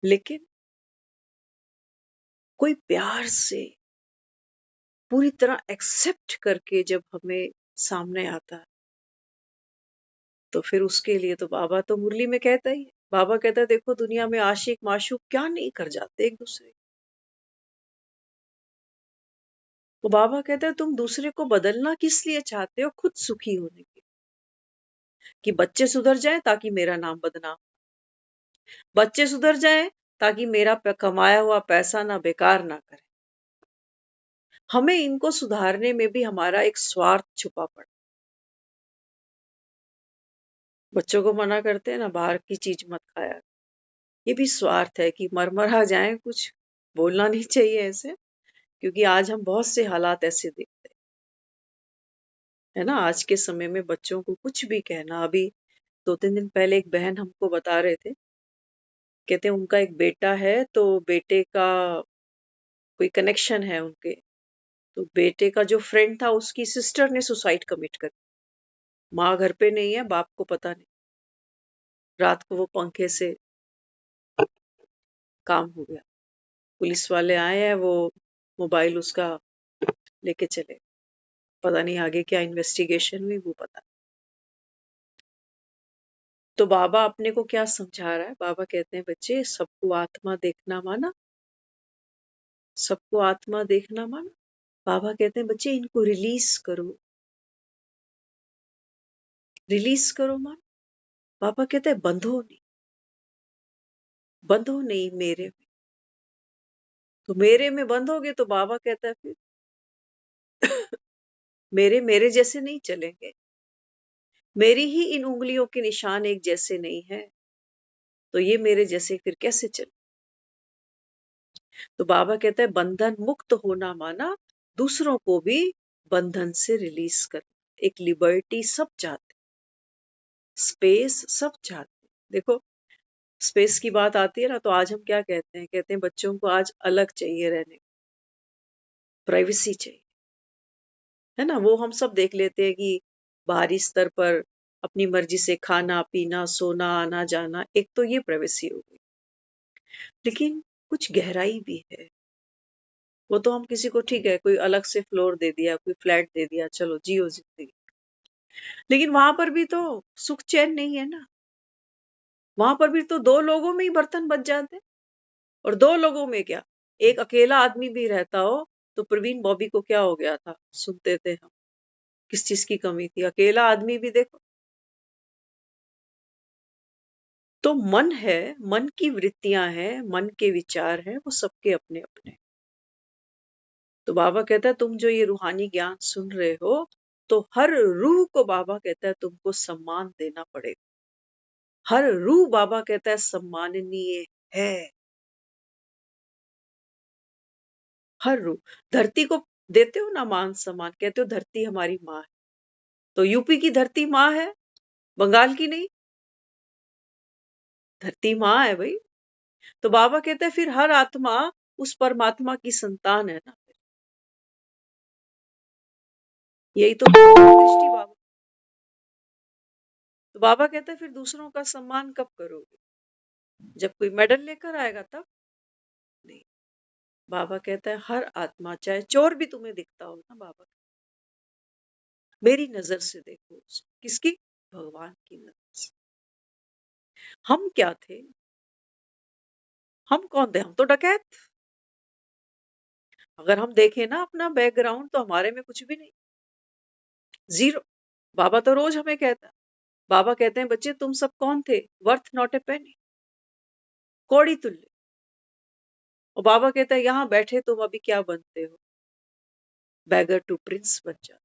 लेकिन कोई प्यार से पूरी तरह एक्सेप्ट करके जब हमें सामने आता है, तो फिर उसके लिए तो बाबा तो मुरली में कहता ही है। बाबा कहता है देखो दुनिया में आशिक माशूक क्या नहीं कर जाते एक दूसरे। तो बाबा कहता है तुम दूसरे को बदलना किस लिए चाहते हो, खुद सुखी होने के, कि बच्चे सुधर जाएं ताकि मेरा नाम बदनाम, बच्चे सुधर जाएं ताकि मेरा कमाया हुआ पैसा ना बेकार ना करे। हमें इनको सुधारने में भी हमारा एक स्वार्थ छुपा पड़ा। बच्चों को मना करते हैं ना बाहर की चीज मत खाया, ये भी स्वार्थ है कि मरमरा जाए कुछ। बोलना नहीं चाहिए ऐसे, क्योंकि आज हम बहुत से हालात ऐसे देखते हैं, है ना। आज के समय में बच्चों को कुछ भी कहना, अभी 2-3 दिन पहले एक बहन हमको बता रहे थे, कहते हैं उनका एक बेटा है, तो बेटे का कोई कनेक्शन है उनके, तो बेटे का जो फ्रेंड था उसकी सिस्टर ने सुसाइड कमिट कर, माँ घर पे नहीं है, बाप को पता नहीं, रात को वो पंखे से काम हो गया। पुलिस वाले आए हैं, वो मोबाइल उसका लेके चले, पता नहीं आगे क्या इन्वेस्टिगेशन हुई वो पता। तो बाबा अपने को क्या समझा रहा है, बाबा कहते हैं बच्चे सबको आत्मा देखना माना, सबको आत्मा देखना माना। बाबा कहते हैं बच्चे इनको रिलीज करो, रिलीज करो मान। बाबा कहते हैं बंधो नहीं, बंधो नहीं मेरे में। तो मेरे में बंधोगे तो बाबा कहता है फिर मेरे मेरे जैसे नहीं चलेंगे, मेरी ही इन उंगलियों के निशान एक जैसे नहीं है, तो ये मेरे जैसे फिर कैसे चले। तो बाबा कहता है बंधन मुक्त होना माना दूसरों को भी बंधन से रिलीज करना, एक लिबर्टी सब चाहते, स्पेस सब चाहते। देखो स्पेस की बात आती है ना, तो आज हम क्या कहते हैं, कहते हैं बच्चों को आज अलग चाहिए रहने, प्राइवेसी चाहिए, है ना। वो हम सब देख लेते हैं कि बाहरी स्तर पर अपनी मर्जी से खाना पीना सोना आना जाना, एक तो ये प्राइवेसी हो गई, लेकिन कुछ गहराई भी है। वो तो हम किसी को ठीक है, कोई अलग से फ्लोर दे दिया, कोई फ्लैट दे दिया, चलो जियो जिंदगी, लेकिन वहां पर भी तो सुख चैन नहीं है ना। वहां पर भी तो दो लोगों में ही बर्तन बच जाते, और दो लोगों में क्या, एक अकेला आदमी भी रहता हो, तो प्रवीण बॉबी को क्या हो गया था सुनते थे हम, किस चीज की कमी थी, अकेला आदमी भी देखो। तो मन है, मन की वृत्तियां हैं, मन के विचार हैं, वो सबके अपने अपने। तो बाबा कहता है तुम जो ये रूहानी ज्ञान सुन रहे हो, तो हर रूह को बाबा कहता है तुमको सम्मान देना पड़ेगा। हर रूह बाबा कहता है सम्माननीय है, हर रूह। धरती को देते हो ना मान सम्मान, कहते हो धरती हमारी माँ है, तो यूपी की धरती माँ है, बंगाल की नहीं, धरती माँ है भाई। तो बाबा कहते हैं फिर हर आत्मा उस परमात्मा की संतान है ना, यही तो दृष्टि बाबा। तो बाबा कहता है फिर दूसरों का सम्मान कब करोगे, जब कोई मेडल लेकर आएगा तब नहीं। बाबा कहता है हर आत्मा, चाहे चोर भी तुम्हें दिखता हो ना, बाबा मेरी नजर से देखो उसको। किसकी, भगवान की नजर से। हम क्या थे, हम कौन थे, हम तो डकैत। अगर हम देखें ना अपना बैकग्राउंड, तो हमारे में कुछ भी नहीं, जीरो। बाबा तो रोज हमें कहता है, बाबा कहते हैं बच्चे तुम सब कौन थे, वर्थ नॉट ए पेनी, कौड़ी तुल्य। और बाबा कहता है यहाँ बैठे तुम अभी क्या बनते हो, बैगर टू प्रिंस बन जाओ।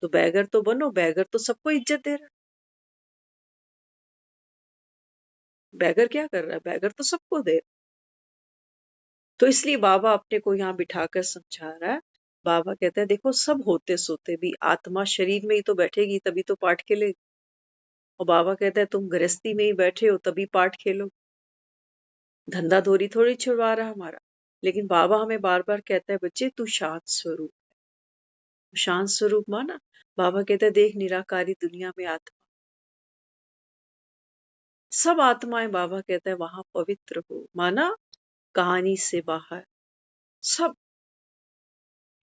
तो बैगर तो बनो, बैगर तो सबको इज्जत दे रहा है। बैगर क्या कर रहा है, बैगर तो सबको दे रहा है। तो इसलिए बाबा अपने को यहाँ बिठाकर समझा रहा है। बाबा कहता है देखो सब होते सोते भी आत्मा शरीर में ही तो बैठेगी, तभी तो पाठ खेलेगी। और बाबा कहता है तुम गृहस्थी में ही बैठे हो तभी पाठ खेलो, धंधा धोरी थोड़ी छुड़वा रहा हमारा। लेकिन बाबा हमें बार बार कहता है बच्चे तू शांत स्वरूप, शांत स्वरूप माना, बाबा कहते हैं देख निराकारी दुनिया में आत्मा, सब आत्माएं बाबा कहते हैं वहां पवित्र हो, माना कहानी से बाहर सब।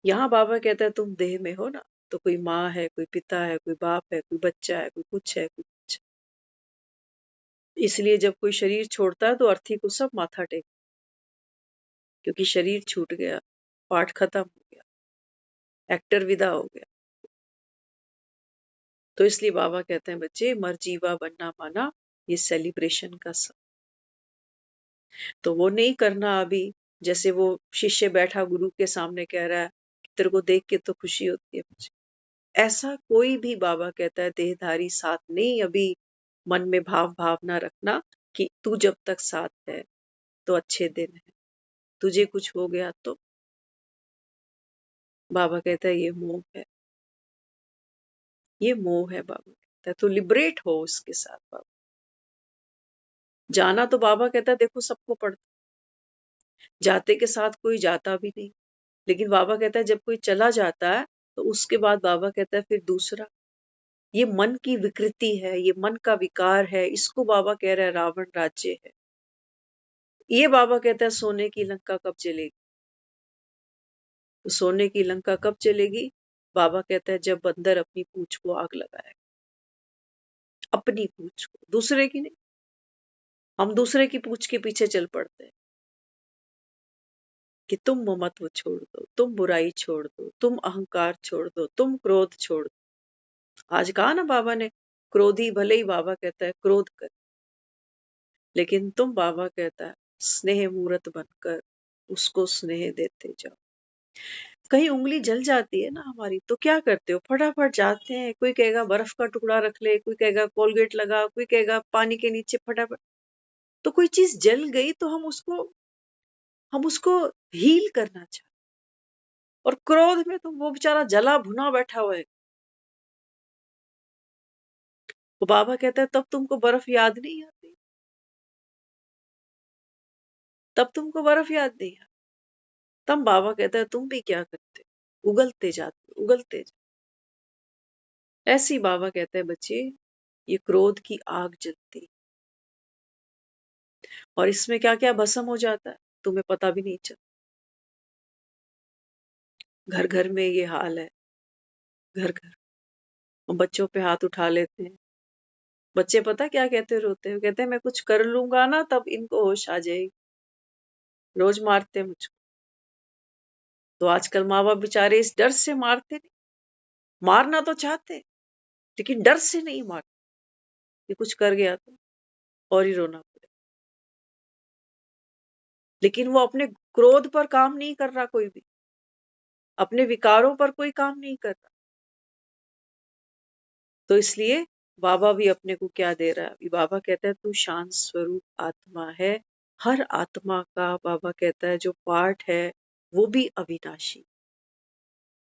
यहाँ बाबा कहता है तुम देह में हो ना, तो कोई माँ है, कोई पिता है, कोई बाप है, कोई बच्चा है, कोई कुछ है, कोई कुछ है। इसलिए जब कोई शरीर छोड़ता है तो अर्थी को सब माथा टेक, क्योंकि शरीर छूट गया, पाठ खत्म हो गया, एक्टर विदा हो गया। तो इसलिए बाबा कहते हैं बच्चे मर जीवा बनना माना ये सेलिब्रेशन का सब। तो वो नहीं करना अभी, जैसे वो शिष्य बैठा गुरु के सामने कह रहा है तेरे को देख के तो खुशी होती है मुझे, ऐसा कोई भी बाबा कहता है देहधारी साथ नहीं अभी मन में भावना रखना कि तू जब तक साथ है तो अच्छे दिन है, तुझे कुछ हो गया तो बाबा कहता है ये मोह है, ये मोह है। बाबा कहता है तो लिबरेट हो उसके साथ। बाबा जाना तो बाबा कहता है देखो सबको पड़ता, जाते के साथ कोई जाता भी नहीं, लेकिन बाबा कहता है जब कोई चला जाता है तो उसके बाद बाबा कहता है फिर दूसरा। ये मन की विकृति है, ये मन का विकार है, इसको बाबा कह रहा है रावण राज्य है। ये बाबा कहता है सोने की लंका कब चलेगी, तो सोने की लंका कब चलेगी, बाबा कहता है जब बंदर अपनी पूंछ को आग लगाए, अपनी पूंछ को, दूसरे की नहीं। हम दूसरे की पूंछ के पीछे चल पड़ते हैं कि तुम ममत्व छोड़ दो, तुम बुराई छोड़ दो, तुम अहंकार छोड़ दो, तुम क्रोध छोड़ दो। आज कहा ना बाबा ने, क्रोधी भले ही बाबा कहता है क्रोध कर, लेकिन तुम बाबा कहता है स्नेह मूर्त बनकर उसको स्नेह देते जाओ। कहीं उंगली जल जाती है ना हमारी, तो क्या करते हो, फटाफट जाते हैं, कोई कहेगा बर्फ का टुकड़ा रख ले, कोई कहेगा कोलगेट लगा, कोई कहेगा पानी के नीचे फटाफट। तो कोई चीज जल गई तो हम उसको हील करना चाहते, और क्रोध में तो वो बेचारा जला भुना बैठा हुआ है। तो बाबा कहता है तब तुमको बर्फ याद नहीं आती, तब तुमको बर्फ याद नहीं आती। तब बाबा कहता है तुम भी क्या करते, उगलते जाते, उगलते जाते। ऐसी बाबा कहता है बच्चे ये क्रोध की आग जलती, और इसमें क्या क्या भस्म हो जाता है तुम्हें पता भी नहीं चलता। घर घर में ये हाल है, घर घर। हम बच्चों पे हाथ उठा लेते हैं, बच्चे पता क्या कहते रोते हैं, कहते हैं मैं कुछ कर लूंगा ना तब इनको होश आ जाएगी। रोज मारते हैं मुझको। तो आजकल माँ बाप बेचारे इस डर से मारते नहीं, मारना तो चाहते लेकिन डर से नहीं मारते कि कुछ कर गया तो और ही रोना पड़े। लेकिन वो अपने क्रोध पर काम नहीं कर रहा, कोई भी अपने विकारों पर कोई काम नहीं कर रहा। तो इसलिए बाबा भी अपने को क्या दे रहा है, अभी बाबा कहता है तू शांत स्वरूप आत्मा है। हर आत्मा का बाबा कहता है जो पार्ट है वो भी अविनाशी।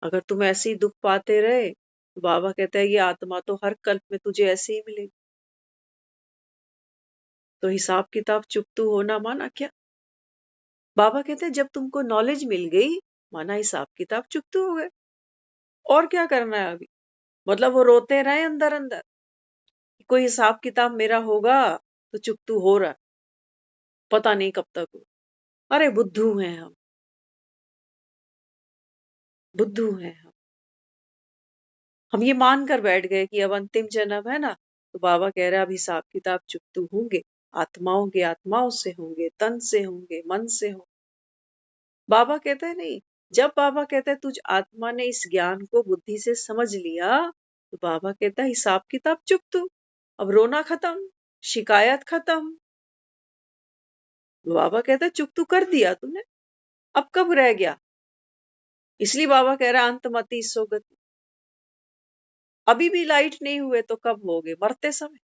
अगर तुम ऐसे ही दुख पाते रहे तो बाबा कहता है ये आत्मा तो हर कल्प में तुझे ऐसे ही मिलेगी। तो हिसाब किताब चुकतू होना माना क्या, बाबा कहते हैं जब तुमको नॉलेज मिल गई माना हिसाब किताब चुकतू हो गए। और क्या करना है अभी, मतलब वो रोते रहे अंदर अंदर कि कोई हिसाब किताब मेरा होगा, तो चुकतू हो रहा, पता नहीं कब तक हो। अरे बुद्धू हैं हम, बुद्धू हैं हम ये मान कर बैठ गए कि अब अंतिम जन्म है ना, तो बाबा कह रहा है अब हिसाब किताब चुकतू होंगे, आत्माओं के आत्माओं से होंगे, तन से होंगे, मन से होंगे। बाबा कहते हैं नहीं, जब बाबा कहता है तुझ आत्मा ने इस ज्ञान को बुद्धि से समझ लिया, तो बाबा कहता है हिसाब किताब चुकतू, अब रोना खत्म, शिकायत खत्म। बाबा कहता है चुकतू कर दिया तूने, अब कब रह गया। इसलिए बाबा कह रहा है अंतमति सो गति, अभी भी लाइट नहीं हुए तो कब होगे, मरते समय।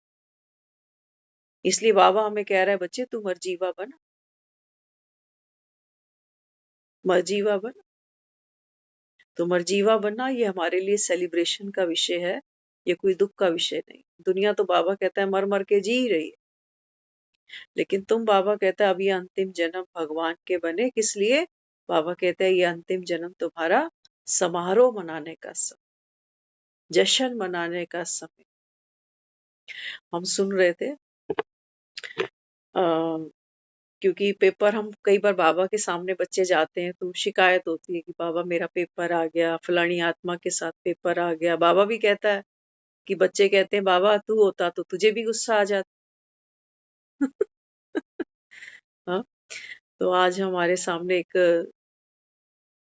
इसलिए बाबा हमें कह रहा है बच्चे तू मरजीवा बना, मरजीवा बना। तो मरजीवा बनना ये हमारे लिए सेलिब्रेशन का विषय है, ये कोई दुख का विषय नहीं। दुनिया तो बाबा कहता है मर मर के जी ही रही है, लेकिन तुम बाबा कहता है अब ये अंतिम जन्म भगवान के बने, किस लिए, बाबा कहता है ये अंतिम जन्म तुम्हारा समारोह मनाने का समय, जश्न मनाने का समय। हम सुन रहे थे क्योंकि पेपर हम कई बार बाबा के सामने बच्चे जाते हैं तो शिकायत होती है कि बाबा मेरा पेपर आ गया, फलानी आत्मा के साथ पेपर आ गया। बाबा भी कहता है कि बच्चे कहते हैं बाबा तू होता तो तुझे भी गुस्सा आ जाता। हाँ, तो आज हमारे सामने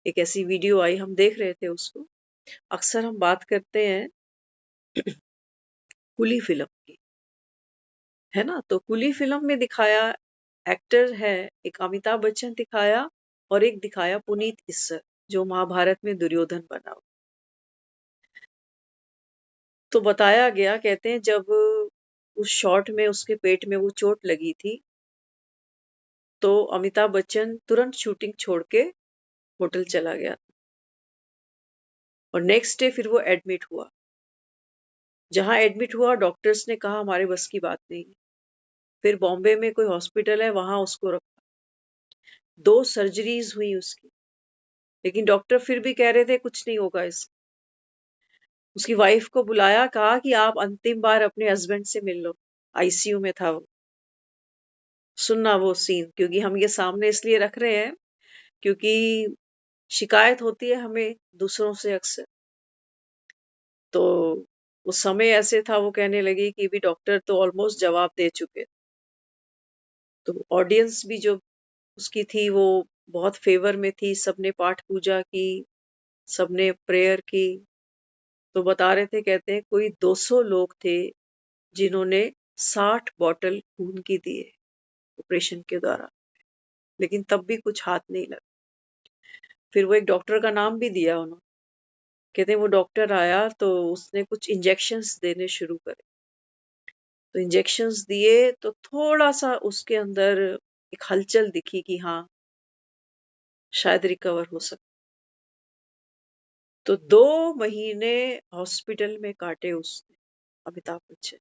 एक ऐसी वीडियो आई, हम देख रहे थे उसको। अक्सर हम बात करते हैं कुली फिल्म की, है ना? तो कुली फिल्म में दिखाया एक्टर है, एक अमिताभ बच्चन दिखाया और एक दिखाया पुनीत इस्सर, जो महाभारत में दुर्योधन बना। तो बताया गया, कहते हैं जब उस शॉट में उसके पेट में वो चोट लगी थी, तो अमिताभ बच्चन तुरंत शूटिंग छोड़ के होटल चला गया और नेक्स्ट डे फिर वो एडमिट हुआ। जहां एडमिट हुआ डॉक्टर्स ने कहा हमारे बस की बात नहीं है। फिर बॉम्बे में कोई हॉस्पिटल है वहां उसको रखा, 2 सर्जरीज हुई उसकी, लेकिन डॉक्टर फिर भी कह रहे थे कुछ नहीं होगा इस। उसकी वाइफ को बुलाया, कहा कि आप अंतिम बार अपने हस्बैंड से मिल लो। आईसीयू में था वो। सुनना वो सीन, क्योंकि हम ये सामने इसलिए रख रहे हैं क्योंकि शिकायत होती है हमें दूसरों से अक्सर। तो उस समय ऐसे था, वो कहने लगी कि भी डॉक्टर तो ऑलमोस्ट जवाब दे चुके। तो ऑडियंस भी जो उसकी थी वो बहुत फेवर में थी, सबने पाठ पूजा की, सबने प्रेयर की। तो बता रहे थे, कहते हैं कोई 200 लोग थे जिन्होंने 60 बॉटल खून की दिए ऑपरेशन के दौरान, लेकिन तब भी कुछ हाथ नहीं लगा। फिर वो एक डॉक्टर का नाम भी दिया उन्होंने। कहते हैं वो डॉक्टर आया तो उसने कुछ इंजेक्शंस देने शुरू करे। तो इंजेक्शंस दिए तो थोड़ा सा उसके अंदर एक हलचल दिखी कि हाँ शायद रिकवर हो सकता। तो 2 महीने हॉस्पिटल में काटे उसने, अमिताभ बच्चन।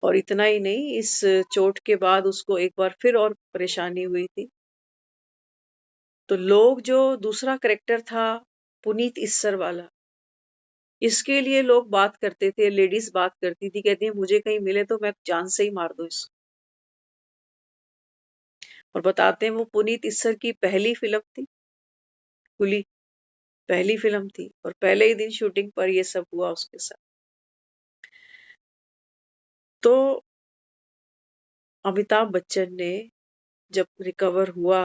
और इतना ही नहीं, इस चोट के बाद उसको एक बार फिर और परेशानी हुई थी। तो लोग जो दूसरा करेक्टर था पुनीत इस्सर वाला, इसके लिए लोग बात करते थे, लेडीज बात करती थी, कहती है मुझे कहीं मिले तो मैं जान से ही मार दूं इसको। और बताते हैं वो पुनीत इस्सर की पहली फिल्म थी कुली, पहली फिल्म थी और पहले ही दिन शूटिंग पर ये सब हुआ उसके साथ। तो अमिताभ बच्चन ने जब रिकवर हुआ,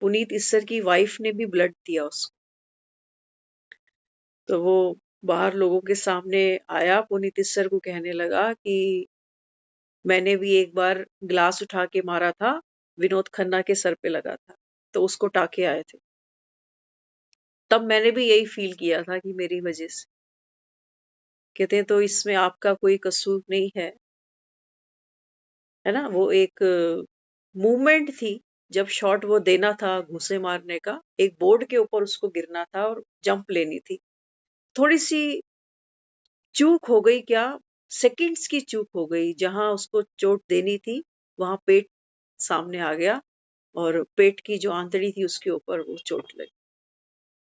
पुनीत इस्सर की वाइफ ने भी ब्लड दिया उसको। तो वो बाहर लोगों के सामने आया, पुनीत इस्सर को कहने लगा कि मैंने भी एक बार ग्लास उठा के मारा था, विनोद खन्ना के सर पे लगा था, तो उसको टाके आए थे। तब मैंने भी यही फील किया था कि मेरी वजह से। कहते हैं तो इसमें आपका कोई कसूर नहीं है ना? वो एक मूवमेंट थी, जब शॉट वो देना था घुसे मारने का, एक बोर्ड के ऊपर उसको गिरना था और जंप लेनी थी। थोड़ी सी चूक हो गई, क्या सेकंड्स की चूक हो गई, जहां उसको चोट देनी थी वहां पेट सामने आ गया और पेट की जो आंतड़ी थी उसके ऊपर वो चोट लगी।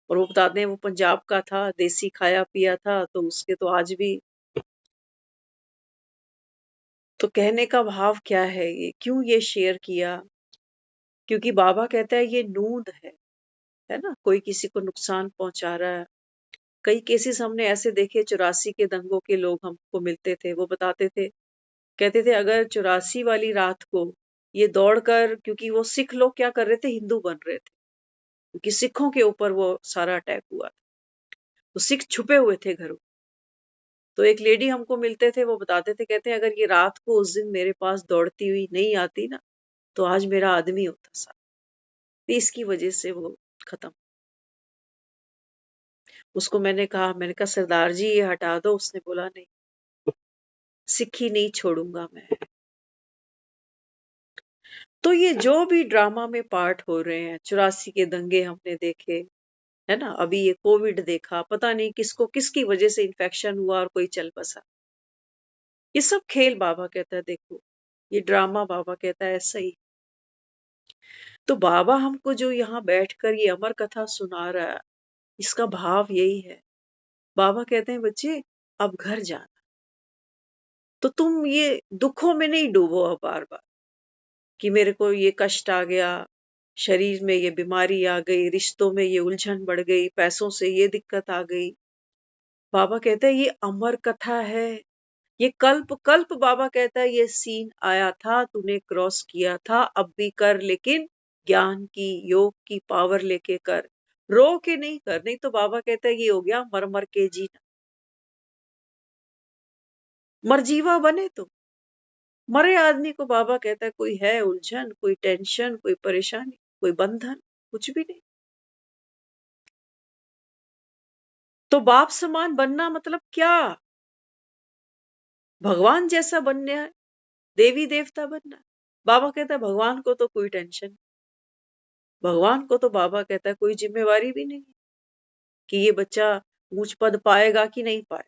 और वो बताते हैं वो पंजाब का था, देसी खाया पिया था, तो उसके तो आज भी। तो कहने का भाव क्या है, ये क्यों ये शेयर किया? क्योंकि बाबा कहता है ये नूंद है ना? कोई किसी को नुकसान पहुंचा रहा है। कई केसेस हमने ऐसे देखे, 84 के दंगों के लोग हमको मिलते थे, वो बताते थे, कहते थे अगर 84 वाली रात को ये दौड़कर, क्योंकि वो सिख लोग क्या कर रहे थे, हिंदू बन रहे थे, क्योंकि सिखों के ऊपर वो सारा अटैक हुआ, तो सिख छुपे हुए थे घरों। तो एक लेडी हमको मिलते थे, वो बताते थे, कहते हैं अगर ये रात को उस दिन मेरे पास दौड़ती हुई नहीं आती ना, तो आज मेरा आदमी होता साथ। तो इसकी वजह से वो खत्म। उसको मैंने कहा सरदार जी ये हटा दो, उसने बोला नहीं, सिक्खी नहीं छोड़ूंगा मैं। तो ये जो भी ड्रामा में पार्ट हो रहे हैं, 84 के दंगे हमने देखे, है ना? अभी ये कोविड देखा, पता नहीं किसको किसकी वजह से इन्फेक्शन हुआ और कोई चल बसा। ये सब खेल, बाबा कहता है देखो, ये ड्रामा, बाबा कहता है ऐसा ही। तो बाबा हमको जो यहाँ बैठकर ये अमर कथा सुना रहा है, इसका भाव यही है। बाबा कहते हैं बच्चे अब घर जाना। तो तुम ये दुखों में नहीं डूबो अब बार-बार कि मेरे को ये कष्ट आ गया, शरीर में ये बीमारी आ गई, रिश्तों में ये उलझन बढ़ गई, पैसों से ये दिक्कत आ गई। बाबा कहते हैं ये अमर कथा है। ये कल्प-कल्प बाबा कहता है ये सीन आया था, तूने क्रॉस किया था, अब भी कर लेकिन ज्ञान की, योग की पावर लेके कर। रो के नहीं कर, नहीं तो बाबा कहता है ये हो गया मर-मर के जीना। मरजीवा बने तुम। मरे आदमी को बाबा कहता है कोई है उलझन, कोई टेंशन, कोई परेशानी, कोई बंधन, कुछ भी नहीं। तो बाप समान बनना मतलब क्या? भगवान जैसा बनना है, देवी देवता बनना है। बाबा कहता है भगवान को तो कोई टेंशन नहीं। भगवान को तो बाबा कहता है कोई जिम्मेवारी भी नहीं कि ये बच्चा ऊंच पद पाएगा कि नहीं पाए।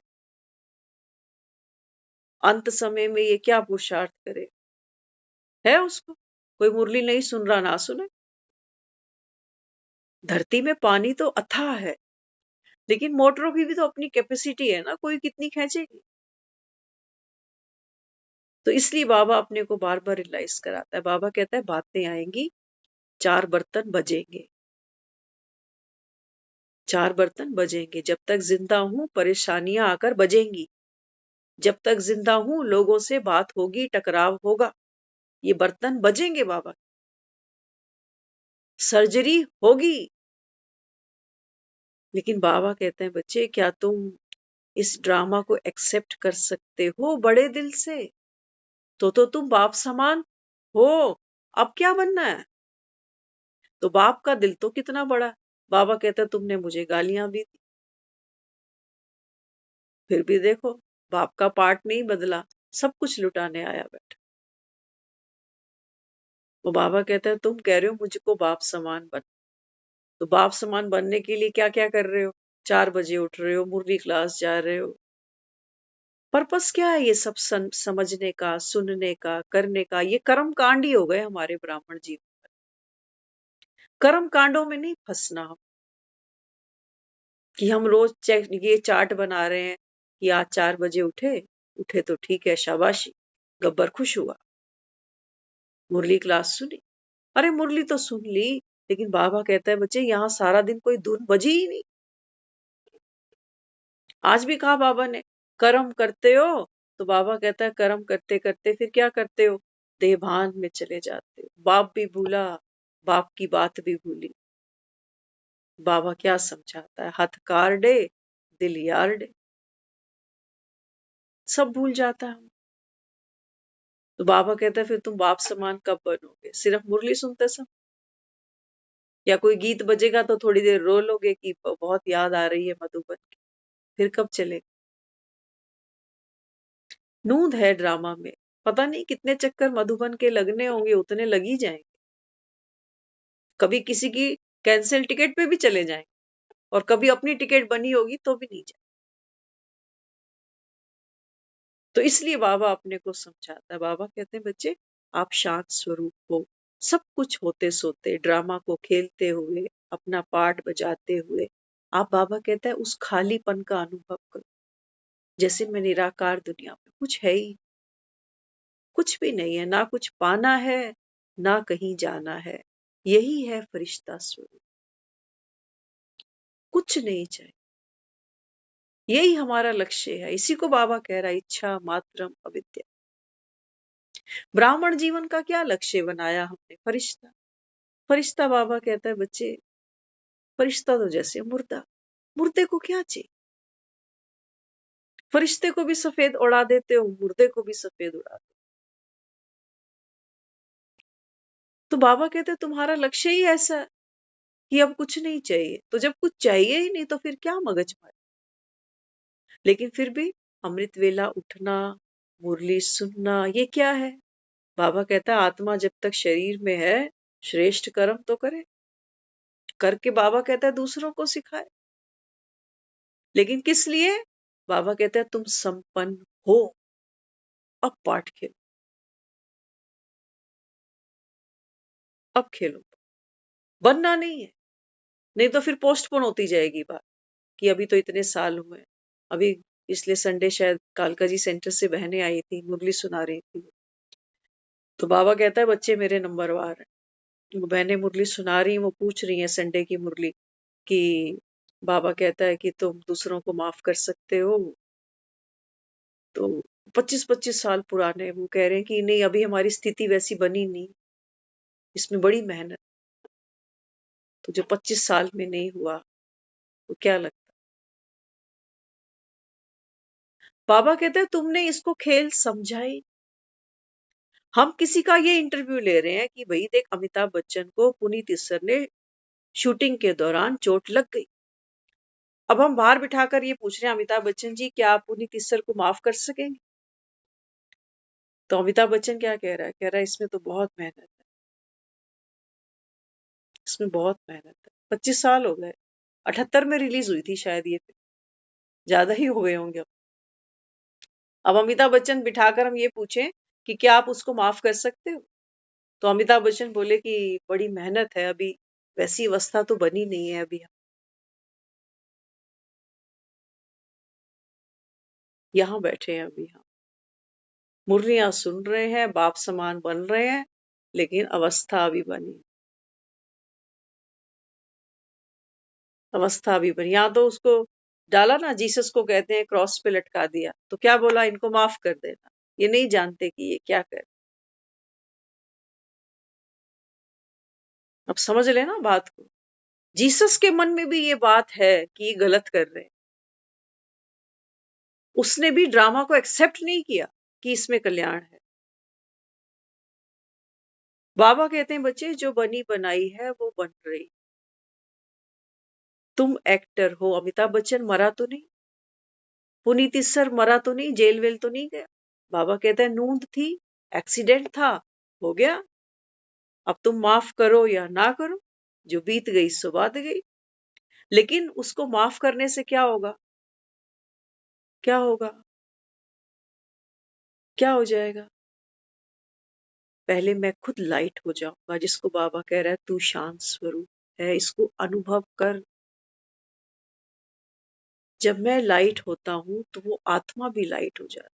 अंत समय में ये क्या पुरुषार्थ करे, है उसको कोई मुरली नहीं सुन रहा, ना सुने। धरती में पानी तो अथाह है, लेकिन मोटरों की भी तो अपनी कैपेसिटी है ना, कोई कितनी खींचेगी। तो इसलिए बाबा अपने को बार बार रियलाइज कराता है। बाबा कहता है बातें आएंगी, चार बर्तन बजेंगे, चार बर्तन बजेंगे। जब तक जिंदा हूं परेशानियां आकर बजेंगी, जब तक जिंदा हूं लोगों से बात होगी, टकराव होगा, ये बर्तन बजेंगे बाबा। सर्जरी होगी, लेकिन बाबा कहते हैं बच्चे क्या तुम इस ड्रामा को एक्सेप्ट कर सकते हो बड़े दिल से? तो तुम बाप समान हो। अब क्या बनना है? तो बाप का दिल तो कितना बड़ा। बाबा कहते हैं तुमने मुझे गालियां भी दी, फिर भी देखो बाप का पार्ट नहीं बदला, सब कुछ लुटाने आया बैठा। वो बाबा कहता है तुम कह रहे हो मुझको बाप समान बन, तो बाप समान बनने के लिए क्या क्या कर रहे हो? 4 बजे उठ रहे हो, मुरली क्लास जा रहे हो। पर्पस क्या है ये सब समझने का, सुनने का, करने का? ये कर्म कांड ही हो गए हमारे ब्राह्मण जीवन। कर्म कांडों में नहीं फंसना हम, कि हम रोज ये चार्ट बना रहे हैं कि आज 4 बजे उठे, उठे तो ठीक है, शाबाशी, गब्बर खुश हुआ, मुरली क्लास सुनी। अरे मुरली तो सुन ली, लेकिन बाबा कहता है बच्चे यहाँ सारा दिन कोई धुन बजी ही नहीं। आज भी कहा बाबा ने कर्म करते हो, तो बाबा कहता है कर्म करते करते फिर क्या करते हो? देभान में चले जाते हो। बाप भी भूला, बाप की बात भी भूली। बाबा क्या समझाता है? हथ कार डे, दिल यार डे, सब भूल जाता है। तो बाबा कहता है फिर तुम बाप समान कब बनोगे? सिर्फ मुरली सुनते समय? या कोई गीत बजेगा तो थोड़ी देर रो लोगे कि बहुत याद आ रही है मधुबन की, फिर कब चलेगा? नूंद है ड्रामा में, पता नहीं कितने चक्कर मधुबन के लगने होंगे, उतने लग ही जाएंगे। कभी किसी की कैंसिल टिकट पे भी चले जाएंगे, और कभी अपनी टिकट बनी होगी तो भी नहीं जाए। तो इसलिए बाबा अपने को समझाता है। बाबा कहते हैं बच्चे आप शांत स्वरूप हो, सब कुछ होते सोते ड्रामा को खेलते हुए, अपना पार्ट बजाते हुए आप, बाबा कहता है उस खालीपन का अनुभव करो, जैसे मैं निराकार दुनिया में कुछ है ही, कुछ भी नहीं है, ना कुछ पाना है, ना कहीं जाना है। यही है फरिश्ता स्वरूप, कुछ नहीं चाहिए। यही हमारा लक्ष्य है। इसी को बाबा कह रहा है इच्छा मात्रम अविद्या। ब्राह्मण जीवन का क्या लक्ष्य बनाया हमने? फरिश्ता। फरिश्ता बाबा कहता है बच्चे फरिश्ता तो जैसे मुर्दा, मुर्दे को क्या चाहिए? फरिश्ते को भी सफेद उड़ा देते हो, मुर्दे को भी सफेद उड़ा दो। तो बाबा कहते हैं तुम्हारा लक्ष्य ही ऐसा है कि अब कुछ नहीं चाहिए। तो जब कुछ चाहिए ही नहीं तो फिर क्या मगज मारे? लेकिन फिर भी अमृत वेला उठना, मुरली सुनना, ये क्या है? बाबा कहता है आत्मा जब तक शरीर में है, श्रेष्ठ कर्म तो करे, करके बाबा कहता है दूसरों को सिखाए। लेकिन किस लिए? बाबा कहता है तुम संपन्न हो, अब पाठ खेलो, अब खेलो। बनना नहीं है, नहीं तो फिर पोस्टपोन होती जाएगी बात कि अभी तो इतने साल हुए। अभी पिछले संडे शायद कालका जी सेंटर से बहनें आई थी, मुरली सुना रही थी। तो बाबा कहता है बच्चे मेरे नंबरवार हैं। वो बहनें मुरली सुना रही, वो पूछ रही हैं संडे की मुरली कि बाबा कहता है कि तुम दूसरों को माफ कर सकते हो। तो 25-25 साल पुराने वो कह रहे हैं कि नहीं, अभी हमारी स्थिति वैसी बनी नहीं, इसमें बड़ी मेहनत। तो जो 25 साल में नहीं हुआ, तो क्या लगता? बाबा कहते हैं तुमने इसको खेल समझा ही। हम किसी का ये इंटरव्यू ले रहे हैं कि भाई देख, अमिताभ बच्चन को पुनीत इस्सर ने शूटिंग के दौरान चोट लग गई। अब हम बाहर बिठाकर ये पूछ रहे हैं अमिताभ बच्चन जी, क्या आप पुनीत इस्सर को माफ कर सकेंगे? तो अमिताभ बच्चन क्या कह रहा है? कह रहा है इसमें तो बहुत मेहनत है, इसमें बहुत मेहनत है। 25 साल हो गए, 78 में रिलीज हुई थी शायद ये फिल्म, ज्यादा ही हो गए होंगे। अब अमिताभ बच्चन बिठाकर हम ये पूछें कि क्या आप उसको माफ कर सकते हो, तो अमिताभ बच्चन बोले कि बड़ी मेहनत है, अभी वैसी अवस्था तो बनी नहीं है अभी। हम यहाँ बैठे हैं अभी, हम मुरलियां सुन रहे हैं, बाप समान बन रहे हैं, लेकिन अवस्था अभी बनी, अवस्था अभी बनी। यहाँ तो उसको डाला ना, जीसस को कहते हैं क्रॉस पे लटका दिया, तो क्या बोला? इनको माफ कर देना। ये नहीं जानते कि ये क्या कर। अब समझ लेना बात को। जीसस के मन में भी ये बात है कि ये गलत कर रहे हैं। उसने भी ड्रामा को एक्सेप्ट नहीं किया कि इसमें कल्याण है। बाबा कहते हैं बच्चे, जो बनी बनाई है वो बन रही। तुम एक्टर हो। अमिताभ बच्चन मरा तो नहीं, पुनीत इस्सर मरा तो नहीं, जेल वेल तो नहीं गया। बाबा कहते हैं नूंद थी, एक्सीडेंट था, हो गया। अब तुम माफ करो या ना करो, जो बीत गई सो बात गई। लेकिन उसको माफ करने से क्या होगा? क्या होगा? क्या हो जाएगा? पहले मैं खुद लाइट हो जाऊंगा, जिसको बाबा कह रहा है तू शांत स्वरूप है, इसको अनुभव कर। जब मैं लाइट होता हूं तो वो आत्मा भी लाइट हो जाती है।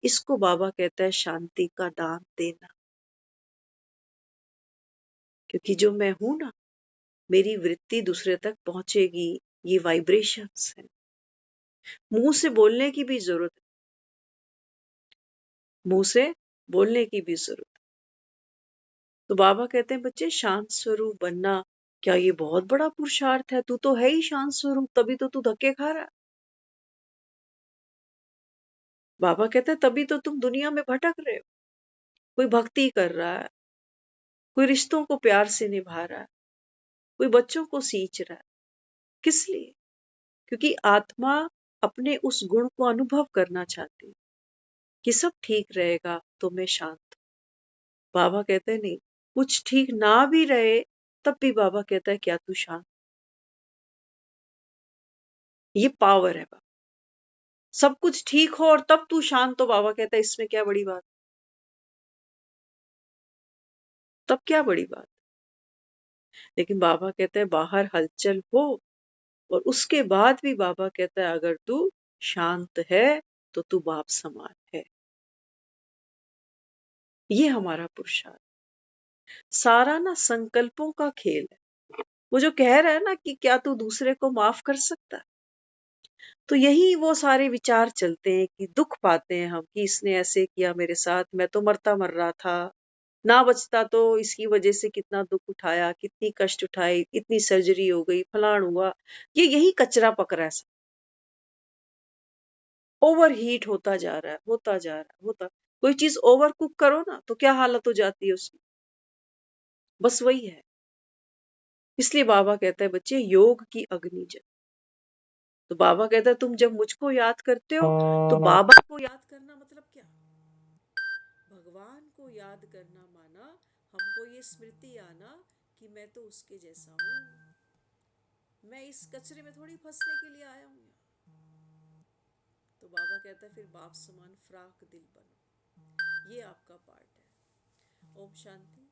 इसको बाबा कहता है शांति का दान देना। क्योंकि जो मैं हूं ना, मेरी वृत्ति दूसरे तक पहुंचेगी। ये वाइब्रेशंस है। मुंह से बोलने की भी जरूरत है, मुंह से बोलने की भी जरूरत है। तो बाबा कहते हैं बच्चे, शांत स्वरूप बनना क्या ये बहुत बड़ा पुरुषार्थ है? तू तो है ही शांत स्वरूप, तभी तो तू धक्के खा रहा है। बाबा कहते हैं तभी तो तुम दुनिया में भटक रहे हो। कोई भक्ति कर रहा है, कोई रिश्तों को प्यार से निभा रहा है, कोई बच्चों को सींच रहा है। किस लिए? क्योंकि आत्मा अपने उस गुण को अनुभव करना चाहती है कि सब ठीक रहेगा तो मैं शांत हूं। बाबा कहते हैं नहीं, कुछ ठीक ना भी रहे तब भी बाबा कहता है क्या तू शांत? ये पावर है बाबा। सब कुछ ठीक हो और तब तू शांत, तो बाबा कहता है इसमें क्या बड़ी बात? तब क्या बड़ी बात? लेकिन बाबा कहते हैं बाहर हलचल हो, और उसके बाद भी बाबा कहता है अगर तू शांत है तो तू बाप समान है। ये हमारा पुरुषार्थ। सारा ना संकल्पों का खेल है। वो जो कह रहा है ना कि क्या तू दूसरे को माफ कर सकता है, तो यही वो सारे विचार चलते हैं कि दुख पाते हैं हम कि इसने ऐसे किया मेरे साथ, मैं तो मरता मर रहा था, ना बचता तो इसकी वजह से कितना दुख उठाया, कितनी कष्ट उठाई, इतनी सर्जरी हो गई, फलान हुआ। ये यही कचरा पक रहा है सब। ओवर हीट होता जा रहा है, होता जा रहा है, होता। कोई चीज ओवर कुक करो ना तो क्या हालत हो जाती है उसकी। बस वही है। इसलिए बाबा कहता है बच्चे, योग की अग्नि जल। तो बाबा कहता है तुम जब मुझको याद करते हो, तो बाबा को याद करना मतलब क्या? भगवान को याद करना माना हमको ये स्मृति आना कि मैं तो उसके जैसा हूँ। मैं इस कचरे में थोड़ी फंसने के लिए आया हूँ। तो बाबा कहता है फिर बाप समान फ्राक दिल बनो। ये आपका पार्ट है। ओम शांति।